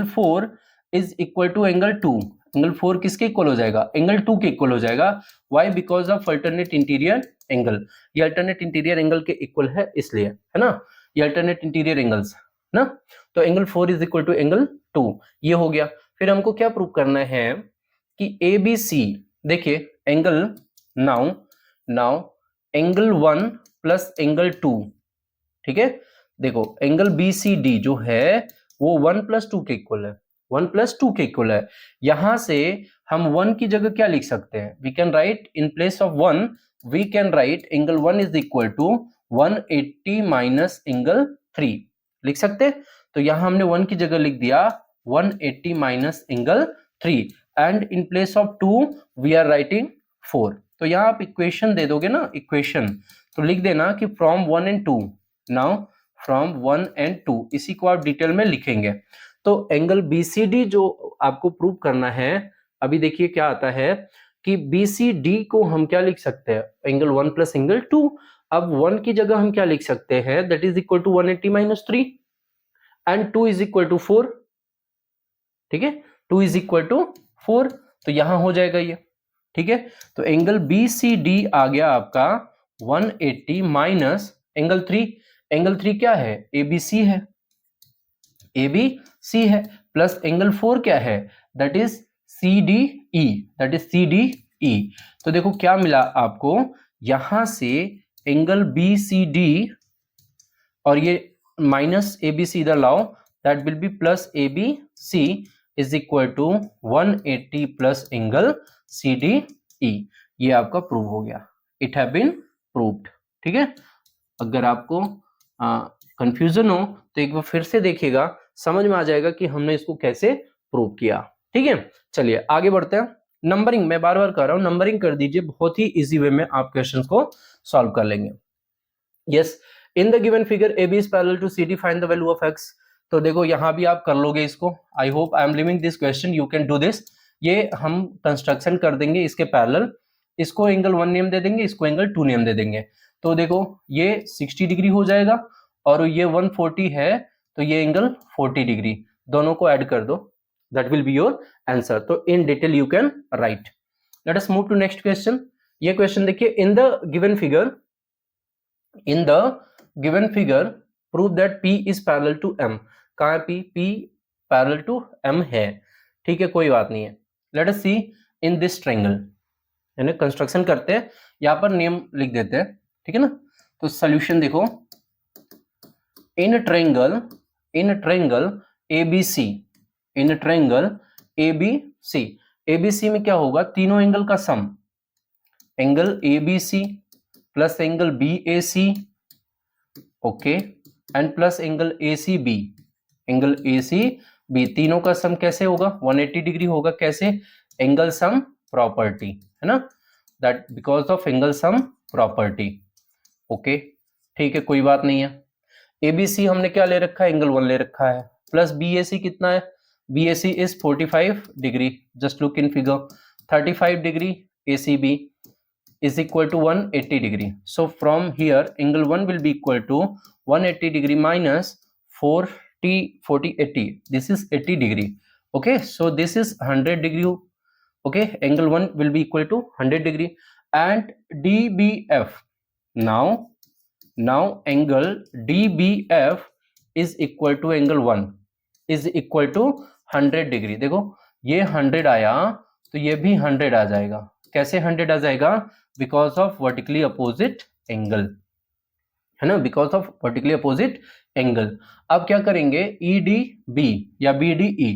S1: 4 is equal to angle 2, angle 4 किसके इक्वल हो जाएगा, एंगल 2 के इक्वल हो जाएगा। Why? Because of alternate interior angle, ये अल्टरनेट इंटीरियर एंगल के इक्वल है इसलिए, है ना, ये अल्टरनेट इंटीरियर एंगल्स ना। तो angle 4 is equal to angle 2, ये हो गया। फिर हमको क्या प्रूव करना है कि ABC, देखिए angle now angle 1 plus angle 2, ठीक है। देखो एंगल BCD जो है वो 1 प्लस 2 के इक्वल है, 1 प्लस 2 के इक्वल है। यहां से हम 1 की जगह क्या लिख सकते हैं, we can write in place of 1, we can write angle 1 is equal to 180 minus angle 3 लिख सकते हैं। तो यहां हमने 1 की जगह लिख दिया 180 minus angle 3 and in place of 2 we are writing 4। तो यहां आप इक्वेशन दे दोगे ना, इक्वेशन तो लिख देना कि from 1 and 2, now from 1 and 2, इसी को आप डिटेल में लिखेंगे। तो एंगल BCD जो आपको प्रूव करना है, अभी देखिए क्या आता है कि BCD को हम क्या लिख सकते हैं, एंगल 1 प्लस एंगल 2। अब 1 की जगह हम क्या लिख सकते हैं, that is equal to 180 minus 3 and 2 is equal to 4, ठीक है, 2 इज इक्वल टू 4, तो यहां हो जाएगा ये, ठीक है। तो एंगल BCD आ गया आपका 180 माइनस एंगल 3, एंगल 3 क्या है, ABC है, ABC है, प्लस एंगल 4 क्या है, that is CDE, that is CDE। तो देखो क्या मिला आपको, यहां से एंगल BCD और ये माइनस ए बी सी इधर लाओ, that will be plus A B C is equal to 180 plus angle C D E. ये आपका प्रूव हो गया, इट हैव बीन प्रूव्ड। ठीक है, अगर आपको कंफ्यूजन हो तो एक बार फिर से देखिएगा, समझ में आ जाएगा कि हमने इसको कैसे प्रूव किया। ठीक है, चलिए आगे बढ़ते हैं। नंबरिंग मैं बार बार कर रहा हूं, नंबरिंग कर दीजिए, बहुत ही इजी वे में आप क्वेश्चंस को सॉल्व कर लेंगे। Yes, in the given figure A B is parallel to C D, find the value of X. तो देखो यहां भी आप कर लोगे इसको, I hope I am leaving this question, you can do this. ये हम कंस्ट्रक्शन कर देंगे इसके पैरेलल, इसको एंगल 1 नेम दे देंगे, इसको एंगल 2 नेम दे देंगे। तो देखो ये 60 डिग्री हो जाएगा और ये 140 है, तो ये एंगल 40 डिग्री, दोनों को ऐड कर दो, that will be your answer. तो in detail you can write. Let us move to next question. ये क्वेश्चन देखिए, in the given figure, in the given figure prove that P is parallel to M। कहाँ है P? P parallel to M है, ठीक है, कोई बात नहीं है। Let us see in this triangle, यानी कंस्ट्रक्शन करते हैं, यहाँ पर नेम लिख देते हैं, ठीक है ना। तो सॉल्यूशन देखो, in triangle ABC, in triangle ABC, ABC में क्या होगा, तीनों एंगल का sum, angle ABC plus angle BAC, okay, and plus angle ACB, angle ACB, तीनों का सम कैसे होगा, 180 डिग्री होगा। कैसे? एंगल सम प्रॉपर्टी, है ना, that because of angle sum property. Okay, ठीक है, कोई बात नहीं है। ABC हमने क्या ले रखा है, एंगल 1 ले रखा है, प्लस BAC कितना है, BAC is 45 degree, just look in figure, 35 degree ACB is equal to 180 degree. So from here angle 1 will be equal to 180 degree minus 40 80, this is 80 degree. Okay, so this is 100 degree. Okay, angle 1 will be equal to 100 degree. And DBF, now angle DBF is equal to angle 1 is equal to 100 degree। देखो ये 100 आया तो ये भी 100 आ जाएगा। कैसे 100 आ जाएगा? Because of vertically opposite angle, है ना, because of vertically opposite angle. अब क्या करेंगे, EDB या BDE,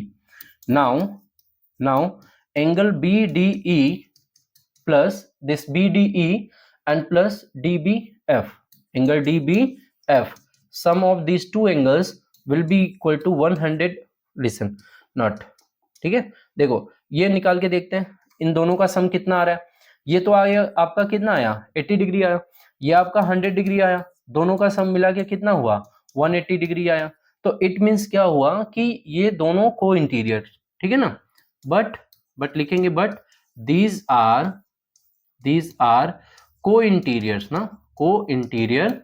S1: now angle BDE plus this BDE and plus DBF, angle DBF, sum of this two angles will be equal to 100, listen not, ठीक है। देखो ये निकाल के देखते हैं, इन दोनों का सम कितना आ रहा है, ये तो आया आपका कितना आया, 80 डिग्री आया, ये आपका 100 डिग्री आया, दोनों का सम मिला के कितना हुआ, 180 डिग्री आया। तो इट मींस क्या हुआ कि ये दोनों को इंटीरियर, ठीक है ना, बट लिखेंगे बट दीज आर को इंटीरियर्स ना, को इंटीरियर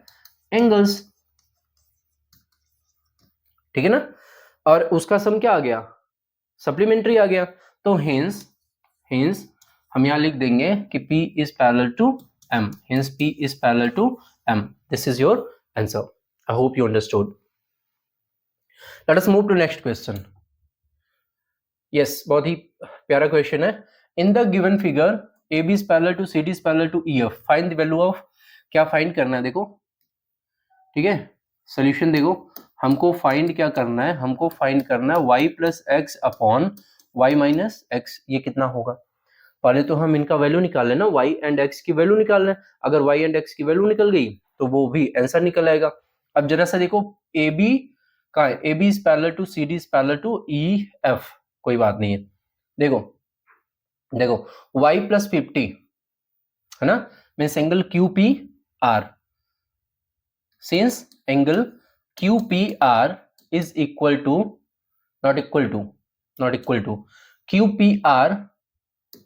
S1: एंगल्स, ठीक है ना। और उसका सम क्या आ गया, सप्लीमेंट्री आ गया। तो हेंस हम यहां लिख देंगे कि P is parallel to M, hence P is parallel to M. This is your answer. I hope you understood. Let us move to next question. Yes, बहुत ही प्यारा क्वेश्चन है। In the given figure AB is parallel to CD is parallel to EF. Find the value of, क्या find करना है, देखो ठीक है, solution देखो, हमको फाइंड क्या करना है, हमको फाइंड करना है y plus x upon y minus x. ये कितना होगा, पहले तो हम इनका वैल्यू निकाल लेना, y एंड x की वैल्यू निकालना है। अगर y एंड x की वैल्यू निकल गई तो वो भी आंसर निकल आएगा। अब जरा सा देखो, AB का है, AB is parallel to CD is parallel to EF, कोई बात नहीं है। देखो y प्लस 50, है ना, means angle QPR, since angle QPR is equal to not equal to QPR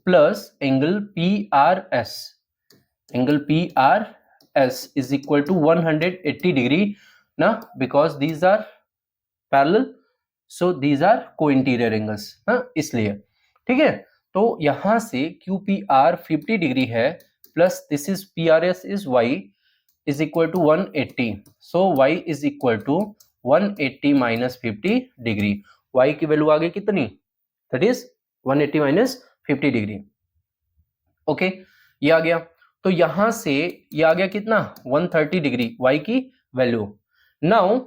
S1: plus angle PRS, angle PRS is equal to 180 degree ना, because these are parallel, so these are co interior angles ना, इसलिए ठीक है। तो यहां से QPR 50 डिग्री है, plus this is PRS is y is equal to 180, so y is equal to 180 minus 50 degree. y की वैल्यू आ गई कितनी, that is 180 minus 50 degree. Okay, ये आ गया। तो यहां से ये आ गया कितना, 130 डिग्री y की value. Now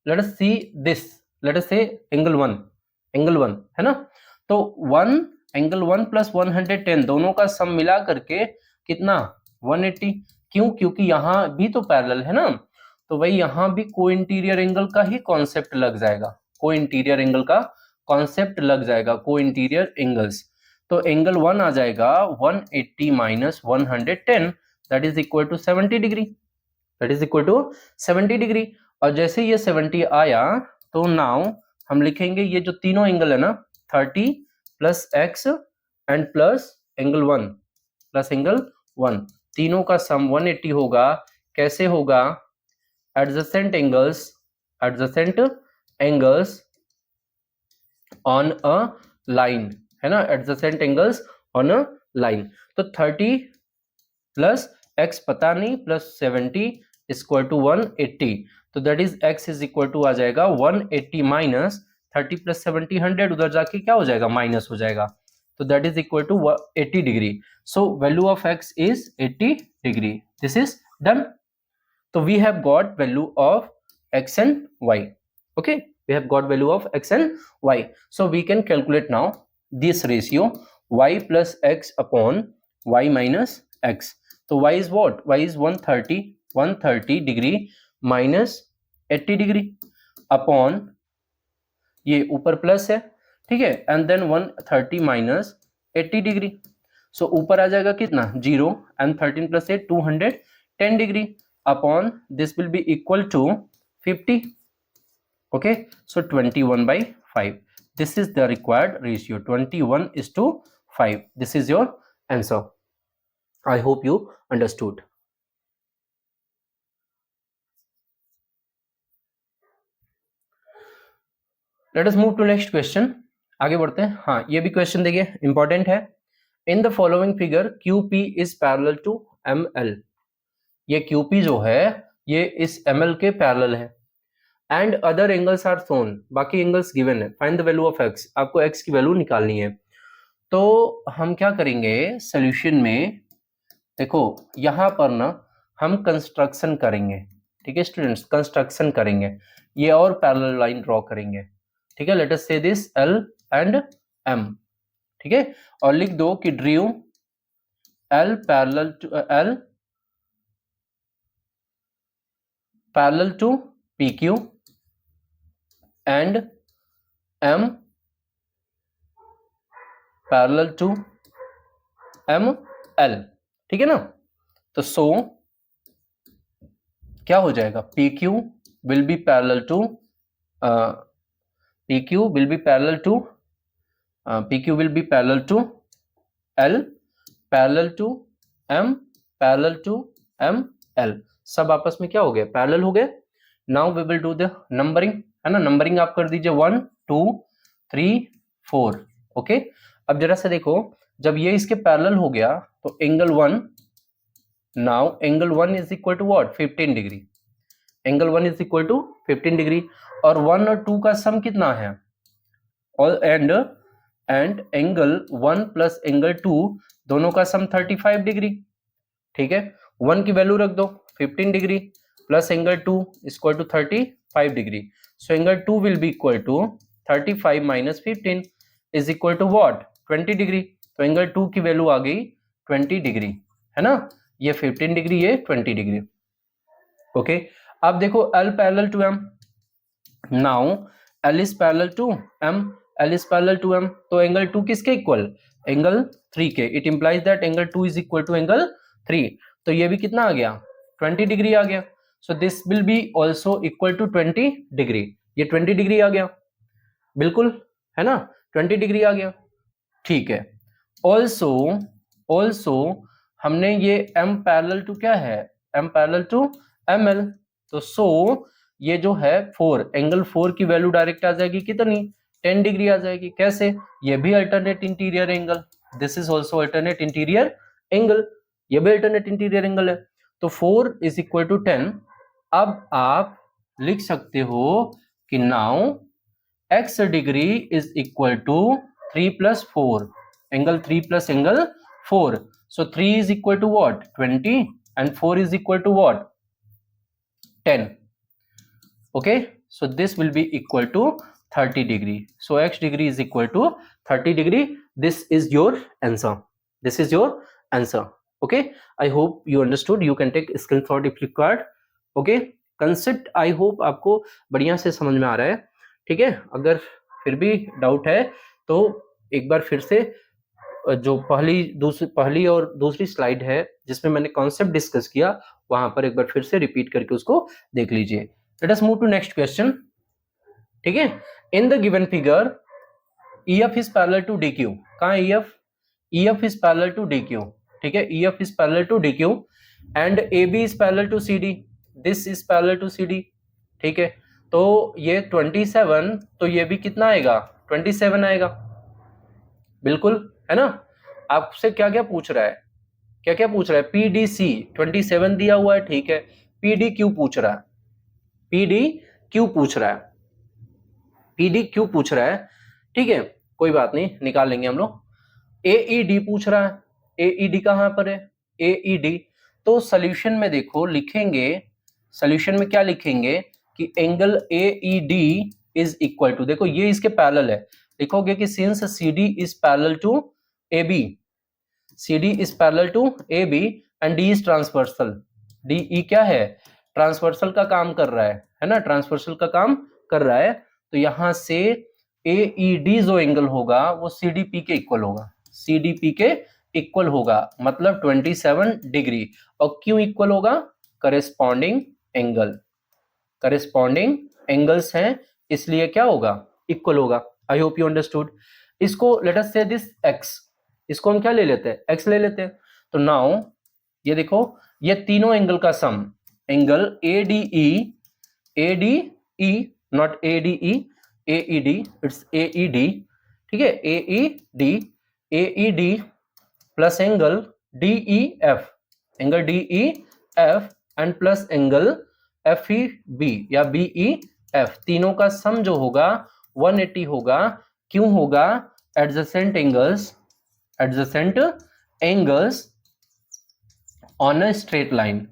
S1: let us see this, late us से एंगल 1, एंगल 1 है ना, तो 1 एंगल 1 प्लस 110 दोनों का सम मिला करके कितना 180। क्यों? क्योंकि यहाँ भी तो पैरेलल है ना, तो वही यहाँ भी को इंटीरियर एंगल का ही कॉन्सेप्ट लग जाएगा, को इंटीरियर एंगल का कॉन्सेप्ट लग जाएगा, को इंटीरियर एंगल्स। तो एंगल 1 आ जाएगा 180 minus 110, that is equal to 70 degree, that is equal to 70 degree. और जैसे ये 70 आया तो नाउ हम लिखेंगे ये जो तीनों एंगल है ना 30 plus x and plus angle 1 plus angle 1, तीनों का सम 180 होगा। कैसे होगा? Adjacent angles, adjacent angles on a line है ना, adjacent angles on a line. तो 30 प्लस एक्स पता नहीं प्लस 70 इक्वल टू 180, तो that is x is equal to आ जाएगा 180 माइनस 30 प्लस 70 100, उधर जाके क्या हो जाएगा माइनस हो जाएगा, तो that is equal to 80 degree. So value of x is 80 degree, this is done. So we have got value of x and y. Okay, we have got value of x and y. So we can calculate now this ratio y plus x upon y minus x. So y is what? Y is 130 degree minus 80 degree upon ये ऊपर plus है, ठीक है, and then 130 minus 80 degree. So ऊपर आ जाएगा कितना 0 and 13 plus 8 210 degree upon this will be equal to 50। Okay, so 21/5, this is the required ratio, 21:5, this is your answer. I hope you understood. Let us move to next question, आगे बढ़ते हैं। हाँ, ये भी क्वेश्चन देखिए important है। In the following figure QP is parallel to ML, ये QP जो है ये इस ML के पैरेलल है and other angles are shown, बाकी एंगल्स गिवन है। Find the value of x, आपको x की वैल्यू निकालनी है। तो हम क्या करेंगे सॉल्यूशन में, देखो यहां पर ना हम कंस्ट्रक्शन करेंगे, ठीक है स्टूडेंट्स, कंस्ट्रक्शन करेंगे, ये और पैरेलल लाइन ड्रॉ करेंगे, ठीक है। Let us say this L and M, ठीक है, और लिख दो कि drew L parallel to PQ and M parallel to ML, ठीक है ना। तो सो क्या हो जाएगा, PQ will be parallel to PQ will be parallel to PQ will be parallel to L parallel to M parallel to ML, सब आपस में क्या हो गया पैरेलल हो गए। Now we will do the numbering, है ना, नंबरिंग आप कर दीजिए 1 2 3 4। ओके, अब जरा सा देखो, जब ये इसके पैरेलल हो गया तो angle 1, now angle 1 is equal to what 15 degree, angle 1 is equal to 15 degree, और 1 और 2 का सम कितना है, और एंड एंगल 1 प्लस एंगल 2 दोनों का सम 35 डिग्री, ठीक है। 1 की वैल्यू रख दो 15 degree plus angle 2 equal to 35 degree, so angle 2 will be equal to 35 minus 15 is equal to what 20 degree, तो एंगल 2 की वैल्यू आ गई 20 डिग्री, है ना, ये 15 डिग्री ये 20 डिग्री। ओके, अब देखो L parallel to M, now L is parallel to M, L is parallel to M, तो एंगल 2 किसके इक्वल, एंगल 3 के, it implies that angle 2 is equal to angle 3, तो ये भी कितना आ गया 20 डिग्री आ गया, so this will be also equal to 20 degree, ये 20 डिग्री आ गया, बिल्कुल है ना 20 डिग्री आ गया, ठीक है। ऑल्सो हमने ये M पैरेलल टू क्या है, M पैरेलल टू ML, तो सो ये जो है 4 एंगल 4 की वैल्यू डायरेक्ट आ जाएगी कितनी 10 डिग्री आ जाएगी। कैसे, ये भी alternate interior angle, this is also alternate interior angle, ये भी अल्टरनेट इंटीरियर एंगल है, तो 4 इज इक्वल टू 10। अब आप लिख सकते हो कि now x degree is equal to 3 plus 4, angle 3 plus angle 4, so 3 is equal to what 20 and 4 is equal to what 10, Okay, so this will be equal to 30 degree. So x degree is equal to 30 degree. This is your answer. This is your answer. Okay, I hope you understood. You can take screenshot if required. Okay, concept I hope आपको बढ़िया से समझ में आ रहा है. ठीक है, अगर फिर भी डाउट है तो एक बार फिर से जो पहली और दूसरी स्लाइड है जिसमें मैंने कॉन्सेप्ट डिस्कस किया वहां पर एक बार फिर से रिपीट करके उसको देख लीजिए. Let us move to next question. ठीक है, in the given figure EF is parallel to DQ. कहां है EF is parallel to DQ. ठीक है, EF is parallel to DQ and AB is parallel to CD. This is parallel to CD. ठीक है, तो ये 27, तो ये भी कितना आएगा? 27 आएगा. बिल्कुल, है ना. आपसे क्या क्या पूछ रहा है? क्या क्या पूछ रहा है? PDC 27 दिया हुआ है. ठीक है, PDQ पूछ रहा है. PDQ पूछ रहा है. PDQ पूछ रहा है. ठीक है, कोई बात नहीं, निकाल लेंगे हम लोग. AED पूछ रहा है. AED कहां पर है? AED तो सॉल्यूशन में देखो लिखेंगे, सॉल्यूशन में क्या लिखेंगे कि angle AED is equal to, देखो ये इसके पैरेलल है, लिखोगे कि since CD is parallel to AB, CD is parallel to AB and D is transversal. DE क्या है? ट्रांसवर्सल का काम कर रहा है ना, ट्रांसवर्सल का काम कर रहा है. तो यहां से AED जो एंगल होगा वो CDP के इक्वल होगा. CDP के इक्वल होगा मतलब 27 डिग्री. और क्यों इक्वल होगा? करेस्पॉन्डिंग एंगल, करेस्पॉन्डिंग एंगल्स हैं इसलिए क्या होगा? इक्वल होगा. आई होप यू अंडरस्टूड. इसको late us say this x, इसको हम क्या ले लेते हैं? x ले लेते हैं. तो नाउ ये देखो, ये तीनों एंगल का sum, angle ADE not ADE, AED, it's AED. ठीक है, AED plus angle DEF, angle DEF and plus angle FEB या BEF, तीनों का सम जो होगा 180 होगा. क्यों होगा? Adjacent angles, adjacent angles on a straight line,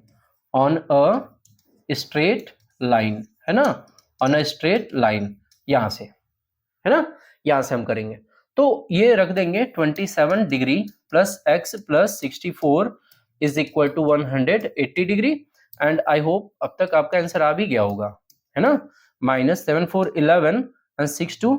S1: on a straight line, है ना, ऑन अ स्ट्रेट लाइन. यहां से, है ना, यहां से हम करेंगे. तो ये रख देंगे 27 degree plus x plus 64 is equal to 180 degree. And I hope अब तक आपका आंसर आ भी गया होगा, है ना. Minus 7 4 11 and 6 2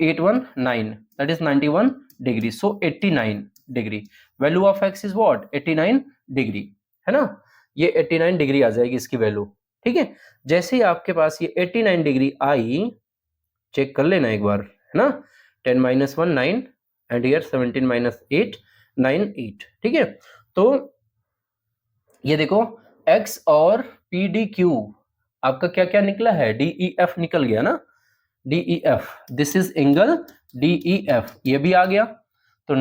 S1: 8 1 9, that is 91 degree. So 89 degree. Value of x is what? 89 degree, है ना. ये 89 डिग्री आ जाएगी इसकी वैल्यू. ठीक है, जैसे ही आपके पास ये 89 डिग्री आई, चेक कर लेना एक बार, है ना. 10 minus 1 9 एंड हियर 17 minus 8 9 8. ठीक है, तो ये देखो x और PDQ आपका क्या क्या निकला है? DEF निकल गया ना, DEF. This is angle DEF, ये भी आ गया. तो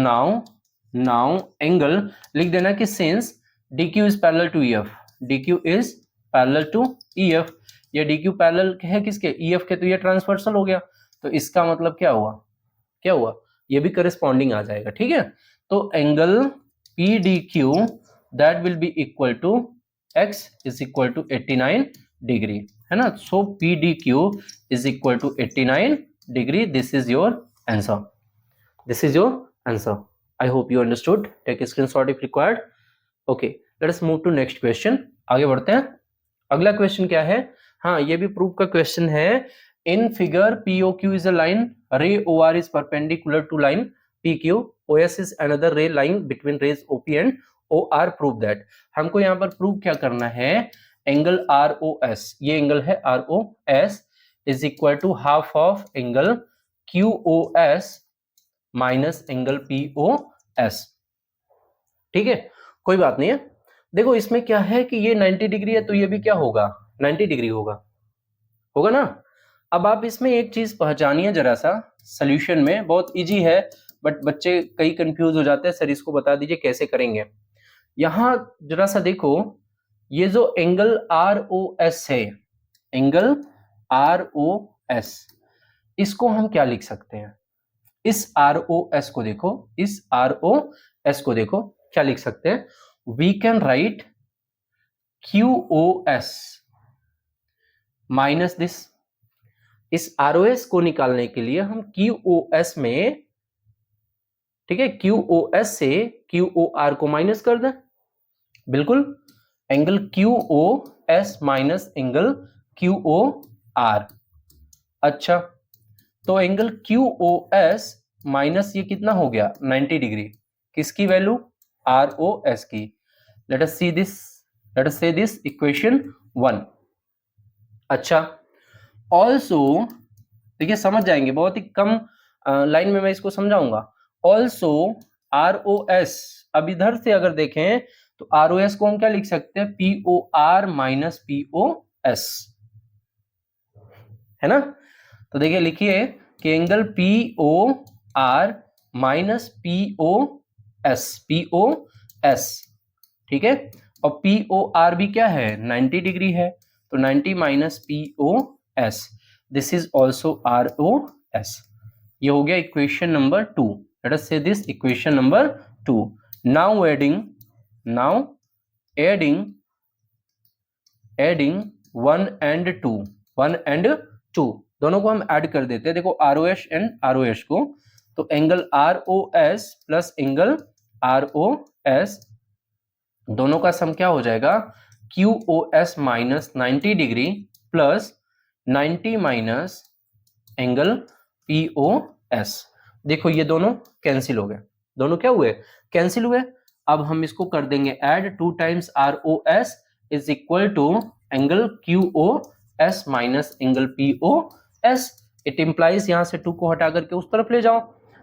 S1: नाउ एंगल लिख देना कि since DQ is parallel to EF, DQ is parallel to EF. ये DQ पैरेलल है किसके? EF के, तो ये ट्रांसवर्सल हो गया. तो इसका मतलब क्या हुआ? क्या हुआ? ये भी करेस्पॉन्डिंग आ जाएगा. ठीक है, तो angle PDQ that will be equal to x is equal to 89 degree, है ना. So PDQ is equal to 89 degree. This is your answer. This is your answer. I hope you understood. Take a screenshot if required. Okay, let us move to next question. आगे बढ़ते हैं. अगला question क्या है? हाँ, ये भी proof का क्वेश्चन है. In figure, POQ is a line, ray OR is perpendicular to line PQ, OS is another ray lying between rays OP and OR. Prove that. हमको यहाँ पर प्रूव क्या करना है? एंगल ROS, ये एंगल है ROS is equal to half of angle QOS minus angle POS. ठीक है, कोई बात नहीं है. देखो इसमें क्या है कि ये 90 डिग्री है, तो ये भी क्या होगा? 90 डिग्री होगा, होगा ना. अब आप इसमें एक चीज पहचानिए जरा सा, सॉल्यूशन में बहुत इजी है बट बच्चे कई कंफ्यूज हो जाते हैं, सर इसको बता दीजिए कैसे करेंगे. यहां जरा सा देखो, ये जो एंगल ROS है, एंगल ROS, इसको हम क्या लिख सकते हैं? इस ROS को देखो, इस ROS को देखो, क्या लिख सकते हैं? We can write QOS, minus this. इस ROS को निकालने के लिए हम QOS में, ठीक है, QOS से QOR को माइनस कर दें, बिल्कुल, angle QOS minus angle QOR। अच्छा, तो एंगल QOS माइनस ये कितना हो गया 90 डिग्री, किसकी वैल्यू, ROS की। Late us see this, late us say this equation 1। अच्छा, ऑल्सो, देखिए समझ जाएंगे, बहुत ही कम लाइन में मैं इसको समझाऊंगा। ऑल्सो ROS, अब इधर से अगर देखें तो ROS को हम क्या लिख सकते हैं, POR माइनस POS, है ना। तो देखिए लिखिए कि एंगल POR माइनस POS, ठीक है, और POR भी क्या है 90 डिग्री है, तो 90 minus POS, this is also ROS। ये हो गया equation number 2। Late us say this equation number 2। Now adding 1 and 2 दोनों को हम ऐड कर देते हैं। देखो ROS एंड ROS को, तो angle ROS plus angle ROS दोनों का सम क्या हो जाएगा, QOS minus 90 degree plus 90 minus angle POS। देखो ये दोनों कैंसिल हो गए, दोनों क्या हुए, कैंसिल हुए। अब हम इसको कर देंगे add, 2 times ROS is equal to angle QOS minus angle POS। It implies, यहां से 2 को हटा करके उस तरफ ले जाओ,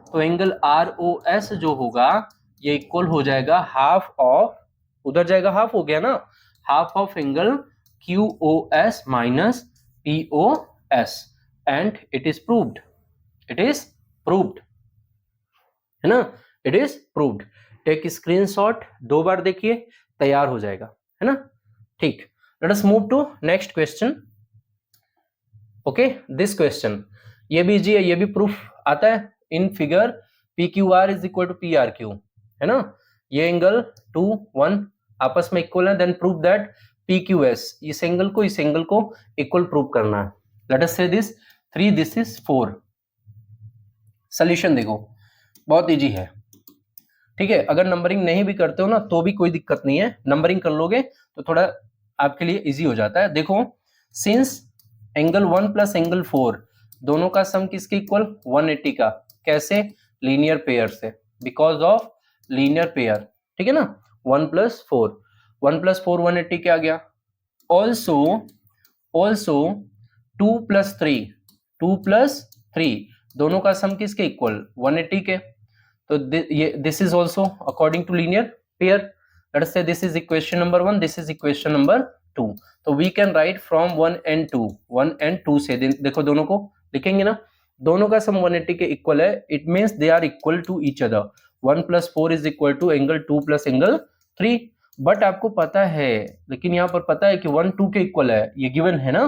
S1: तो एंगल ROS जो होगा ये इक्वल हो जाएगा हाफ ऑफ, उधर जाएगा हाफ, हो गया ना, half of angle QOS minus POS, and it is proved, it is proved, है ना, it is proved. Take screenshot, 2 बार देखिए, तैयार हो जाएगा, है ना। ठीक, let us move to next question. Okay, this question ये भी इजी है, ये भी प्रूफ आता है in figure, PQR is equal to PRQ, है ना। ये एंगल 2 1 आपस में इक्वल है, देन प्रूव दैट PQS, इस एंगल को इस एंगल को इक्वल प्रूव करना है। Let us say this 3, this is 4। Solution देखो बहुत इजी है, ठीक है। अगर नंबरिंग नहीं भी करते हो ना तो भी कोई दिक्कत नहीं है, नंबरिंग कर लोगे तो थोड़ा आपके लिए इजी हो जाता है। देखो, सिंस एंगल 1 प्लस एंगल 4 दोनों का सम किसके इक्वल, 180 का, कैसे, लीनियर पेयर से, बिकॉज ऑफ लीनियर पेयर, ठीक है ना। 1 प्लस 4 180 क्या आ गया। ऑल्सो 2 प्लस 3 दोनों का सम किसके इक्वल, 180 के, तो this is also according to linear pair. Let us say this is equation number 1, this is equation number 2। तो we can write from 1 and 2 से, देखो दोनों को लिखेंगे ना, दोनों का सम 180 के इक्वल है, it means they are equal to each other. 1 plus 4 is equal to angle 2 plus angle 3। But आपको पता है, लेकिन यहाँ पर पता है कि 1 2 के इक्वल है, ये गिवन है ना,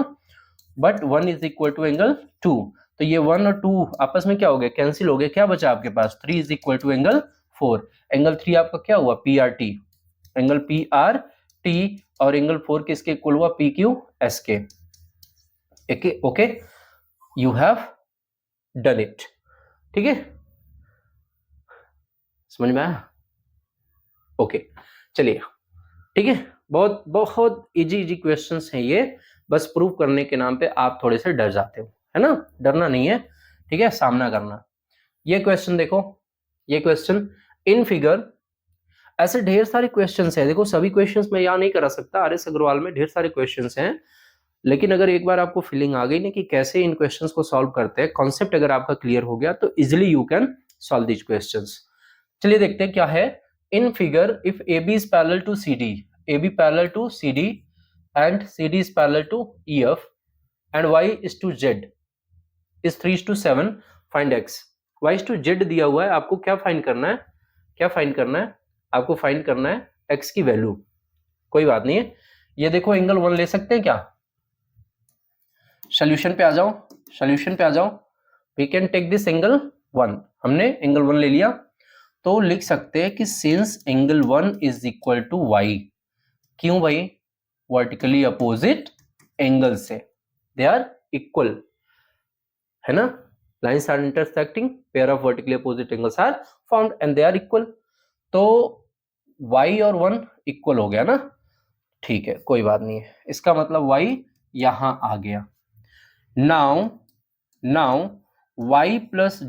S1: but 1 is equal to angle 2, तो ये 1 और 2 आपस में क्या हो गया, कैंसिल हो गया, क्या बचा आपके पास, 3 is equal to angle 4। Angle 3 आपका क्या हुआ, PRT, एंगल PRT, और एंगल 4 किसके इक्वल हुआ, PQS के। Okay, you have done it, ठीक है, समझ में आया। ओके, चलिए, ठीक है, बहुत बहुत इजी क्वेश्चंस हैं ये, बस प्रूव करने के नाम पे आप थोड़े से डर जाते हो, है ना, डरना नहीं है, ठीक है, सामना करना। ये क्वेश्चन देखो, ये क्वेश्चन इन फिगर, ऐसे ढेर सारे क्वेश्चंस हैं, देखो सभी क्वेश्चंस मैं यहाँ नहीं करा सकता, RS अग्रवाल में ढेर सारे क्वेश्चंस हैं, लेकिन अगर एक बार आपको फीलिंग आ गई ना कि कैसे इन क्वेश्चंस को सॉल्व करते हैं, कॉन्सेप्ट अगर आपका क्लियर हो गया तो easily you can solve these questions. चलिए देखते हैं क्या है। In figure if AB is parallel to CD, AB parallel to CD and CD is parallel to EF and Y is to Z is 3:7, find X। Y is to Z दिया हुआ है, आपको क्या फाइंड करना है, क्या find करना है, आपको फाइंड करना है X की वैल्यू। कोई बात नहीं है, ये देखो एंगल 1 ले सकते हैं क्या, सोल्यूशन पे आ जाओ, सोल्यूशन पे आ जाओ, we can take this angle 1, हमने एंगल 1 ले लिया, तो लिख सकते हैं कि since angle 1 is equal to Y, क्यों भाई, वर्टिकली अपोजिट एंगल से, दे आर इक्वल, है ना, lines are intersecting, pair of vertically opposite angles are formed and they are equal. तो y और 1 इक्वल हो गया ना, ठीक है, कोई बात नहीं है, इसका मतलब y यहां आ गया। नाउ y प्लस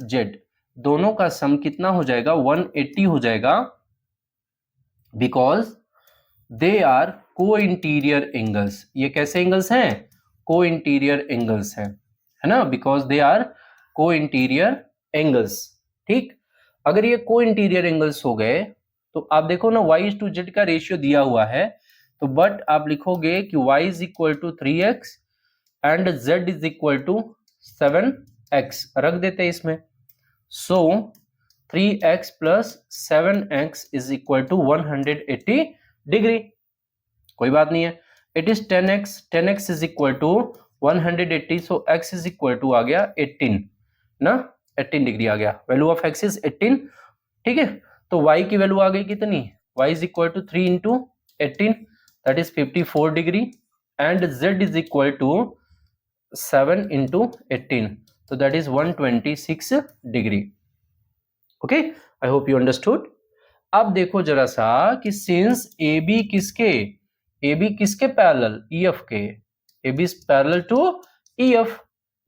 S1: जेड दोनों का सम कितना हो जाएगा, 180 हो जाएगा, because they are co interior angles. ये कैसे एंगल्स हैं, को इंटीरियर एंगल्स हैं, है ना, because they are co interior angles. ठीक, अगर ये को इंटीरियर एंगल्स हो गए तो आप देखो ना y/z का रेशियो दिया हुआ है, तो बट आप लिखोगे कि y is equal to 3x and z is equal to 7x, रख देते हैं इसमें। So 3x plus 7x is equal to 180 degree, कोई बात नहीं है। It is 10x is equal to 180, so x is equal to आ गया 18 ना, 18 डिग्री आ गया, वैल्यू ऑफ x इज 18। ठीक है, तो y की वैल्यू आ गई कितनी, y is equal to 3 into 18 that is 54 degree and z is equal to 7 into 18, so that is 126 degree. Okay, I hope you understood. अब देखो जरा सा कि सिंस AB किसके पैरेलल, EF के, AB is parallel to EF,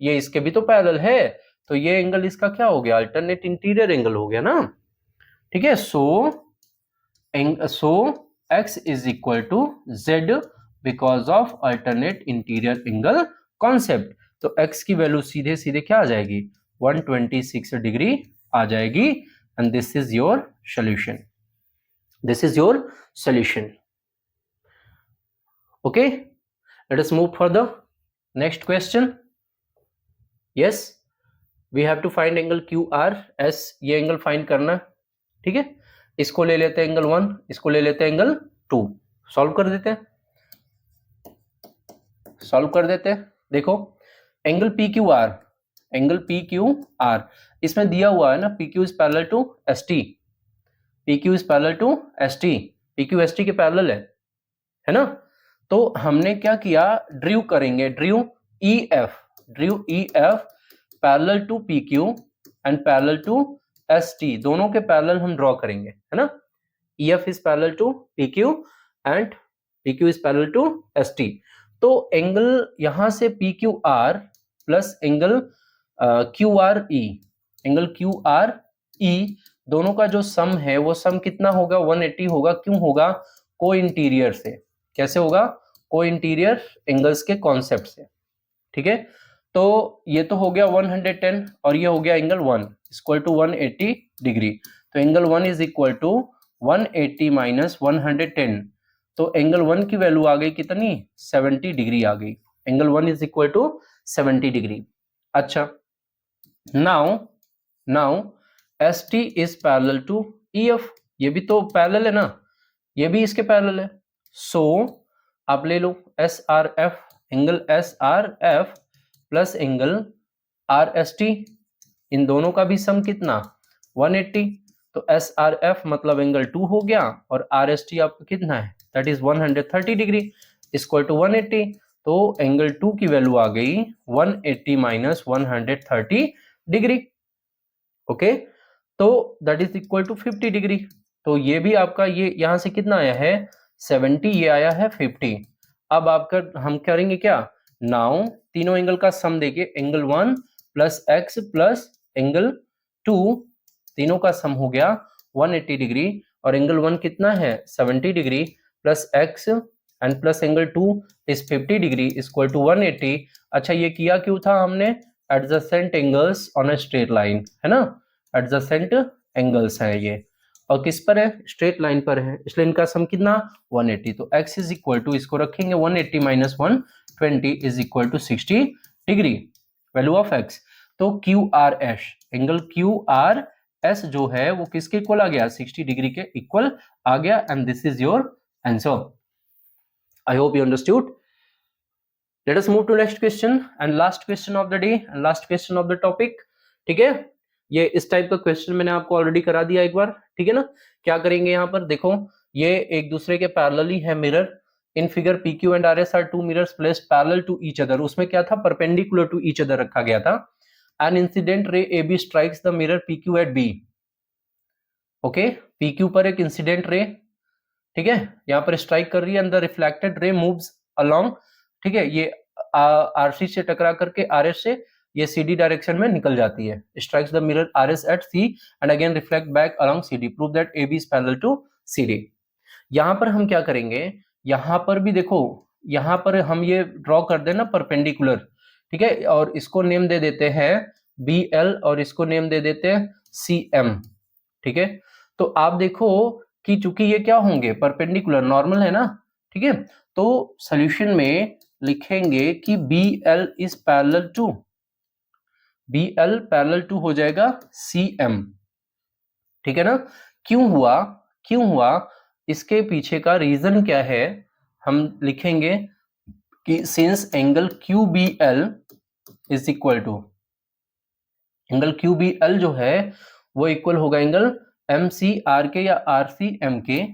S1: ये इसके भी तो पैरेलल है, तो ये एंगल इसका क्या हो गया, अल्टरनेट इंटीरियर एंगल हो गया ना। ठीक है, so x is equal to z because of alternate interior angle concept. तो x की वैल्यू सीधे सीधे क्या आ जाएगी, 126 डिग्री आ जाएगी, and this is your solution, this is your solution. Okay, let us move for the next question. Yes, we have to find angle QRS, ये एंगल फाइंड करना, ठीक है। इसको ले लेते हैं एंगल 1, इसको ले लेते हैं एंगल 2, सॉल्व कर देते हैं, देखो एंगल PQR, इसमें दिया हुआ है ना PQ is parallel to ST, PQ ST के पैरेलल है ना। तो हमने क्या किया, drew EF parallel to PQ and parallel to ST, दोनों के पैरेलल हम ड्रॉ करेंगे, है ना। EF is parallel to PQ and PQ is parallel to ST। तो एंगल यहां से PQR प्लस एंगल QRE, दोनों का जो सम है वो सम कितना होगा, 180 होगा। क्यों होगा, को इंटीरियर से, कैसे होगा, को इंटीरियर एंगल्स के कॉन्सेप्ट से। ठीक है, तो ये तो हो गया 110 और ये हो गया एंगल 1 इक्वल टू 180 डिग्री, तो angle 1 is equal to 180 minus 110, तो एंगल 1 की वैल्यू आ गई कितनी, 70 डिग्री आ गई, angle 1 is equal to 70 degree. अच्छा, now ST is parallel to EF, ये भी तो पैरेलल है ना, ये भी इसके पैरेलल है। सो आप ले लो SRF, angle SRF plus angle RST, इन दोनों का भी सम कितना, 180, तो SRF मतलब एंगल 2 हो गया और RST आपका कितना है, that is 130 degree equal to 180, तो एंगल 2 की वैल्यू आ गई 180 माइनस 130 डिग्री। ओके, तो that is equal to 50 degree, तो ये भी आपका ये यहां से कितना आया है 70, ये आया है 50। अब आपका हम करेंगे क्या, नाउ तीनों एंगल का सम देके angle 1 plus x plus angle 2, तीनों का सम हो गया 180 डिग्री, और एंगल 1 कितना है 70 degree plus x and plus angle 2 is 50 degree equal to 180। अच्छा, ये किया क्यों था हमने, adjacent angles on a straight line, है ना, एडजेसेंट एंगल्स है ये, और किस पर है, स्ट्रेट लाइन पर है, इसलिए इनका सम कितना 180, तो x इज इक्वल टू, इसको रखेंगे 180 minus 120 is equal to 60 degree, value of x। तो QRS, एंगल QRS जो है वो किसके इक्वल आ गया, 60 डिग्री के इक्वल आ गया, and this is your answer. I hope you understood. Let us move to next question and last question of the day and last question of the topic. ठीक है, ये इस टाइप का क्वेश्चन मैंने आपको ऑलरेडी करा दिया एक बार, ठीक है ना। क्या करेंगे यहाँ पर देखो, ये एक दूसरे के पैरेलल ही है mirror, in figure PQ and RS are two mirrors placed parallel to each other, उसमें क्या था, परपेंडिकुलर टू ईच अदर रखा गया था. An incident ray AB strikes the mirror PQ at B. Okay, PQ पर एक इंसिडेंट रे, ठीक है, यहां पर स्ट्राइक कर रही है and the reflected ray moves along, ठीक है, ये RC से टकरा करके RS से ये CD डायरेक्शन में निकल जाती है. Strikes the mirror RS at C and again reflect back along CD. Prove that AB is parallel to CD. यहां पर हम क्या करेंगे, यहां पर भी देखो, यहां पर हम ये ड्रॉ कर देना परपेंडिकुलर, ठीक है, और इसको नेम दे देते हैं BL और इसको नेम दे देते हैं CM. ठीक है, तो आप देखो कि चूंकि ये क्या होंगे, परपेंडिकुलर, नॉर्मल है ना, ठीक है, तो सॉल्यूशन में लिखेंगे कि BL is parallel to, BL parallel to हो जाएगा CM. ठीक है ना. क्यों हुआ, इसके पीछे का रीजन क्या है, हम लिखेंगे कि since angle QBL is equal to, angle QBL जो है वो इक्वल होगा एंगल MCR के या RCM के,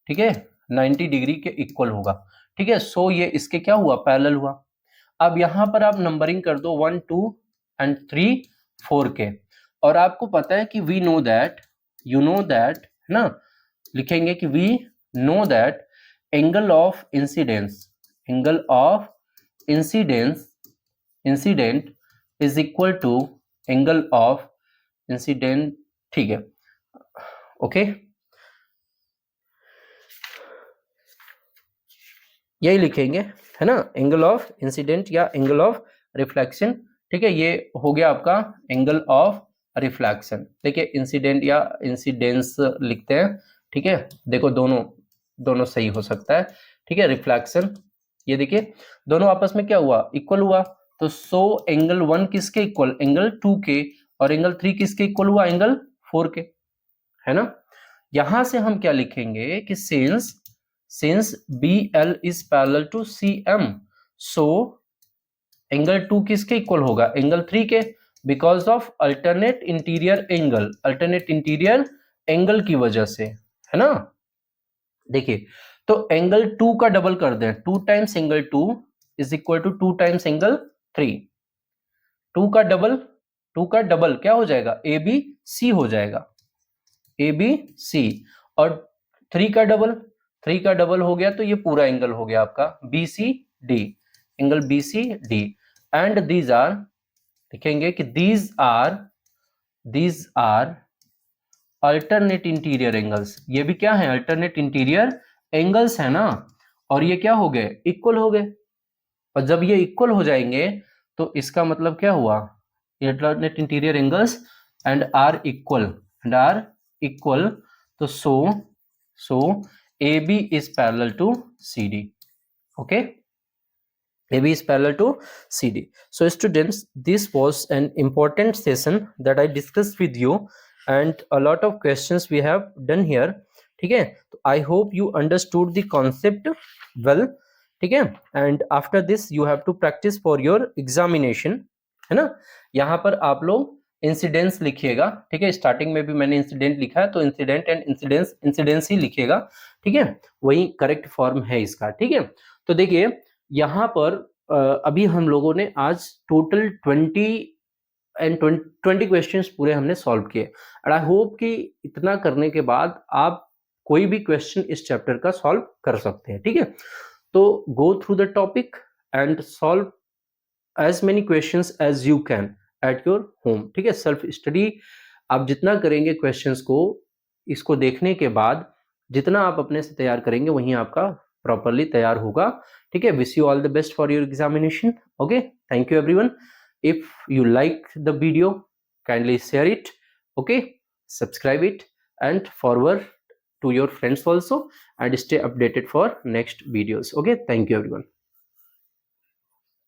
S1: ठीक है, 90 डिग्री के इक्वल होगा. ठीक है, सो ये इसके क्या हुआ, पैरेलल हुआ. अब यहां पर आप नंबरिंग कर दो 1 2 एंड 3 4 के, और आपको पता है कि we know that, you know that, है ना, लिखेंगे कि we know that angle of incidence, angle of incident is equal to angle of incident. ठीक है, ओके, यही लिखेंगे, है ना, एंगल ऑफ इंसिडेंट या एंगल ऑफ रिफ्लेक्शन. ठीक है, ये हो गया आपका एंगल ऑफ रिफ्लेक्शन. देखिए, इंसिडेंट या इंसिडेंस लिखते हैं, ठीक है, देखो दोनों सही हो सकता है. ठीक है, रिफ्लेक्शन, ये देखिए दोनों आपस में क्या हुआ, इक्वल हुआ. तो सो एंगल 1 किसके इक्वल, एंगल 2 के, और एंगल 3 किसके इक्वल हुआ, एंगल 4 के, है ना. यहां से हम क्या लिखेंगे कि since BL is parallel to CM, so angle 2 किसके इक्वल होगा, एंगल 3 के, because of alternate interior angle की वजह से, है ना. देखिए, तो एंगल 2 का डबल कर दें, 2 times angle 2 is equal to 2 times angle 3. 2 का डबल क्या हो जाएगा, ABC हो जाएगा, ABC. और 3 का डबल हो गया तो ये पूरा एंगल हो गया आपका BCD, angle BCD. And these are, लिखेंगे कि these are alternate interior angles. ये भी क्या है, अल्टरनेट इंटीरियर एंगल्स है ना, और ये क्या हो गए, इक्वल हो गए. और जब ये इक्वल हो जाएंगे तो इसका मतलब क्या हुआ, alternate interior angles and are equal, तो so AB is parallel to CD. Okay, AB is parallel to CD. So students, this was an important session that I discussed with you, and a lot of questions we have done here. ठीक है, तो I hope you understood the concept well. ठीक है, and after this you have to practice for your examination, है ना. यहाँ पर आप लोग इंसिडेंस लिखिएगा. ठीक है, स्टार्टिंग में भी मैंने इंसिडेंट लिखा है, तो इंसिडेंट एंड इंसिडेंस ही लिखिएगा. ठीक है, वही करेक्ट फॉर्म है इसका. ठीक है, तो देखिए यहाँ पर अभी हम लोगों ने आज टोटल 20 क्वेश्चंस पूरे हमने सॉल्व किए. एंड आई होप कि इतना करने के बाद आप कोई भी क्वेश्चन इस चैप्टर का सॉल्व कर सकते हैं. ठीक है, तो go through the topic and solve as many questions as you can at your home. ठीक है, सेल्फ स्टडी आप जितना करेंगे क्वेश्चंस को, इसको देखने के बाद जितना आप अपने से तैयार करेंगे वहीं आपका प्रॉपरली तैयार होगा. ठीक है, wish you all the best for your examination. Okay, thank you everyone. If you like the video, kindly share it. Okay, subscribe it and forward to your friends also, and stay updated for next videos. Okay, thank you everyone.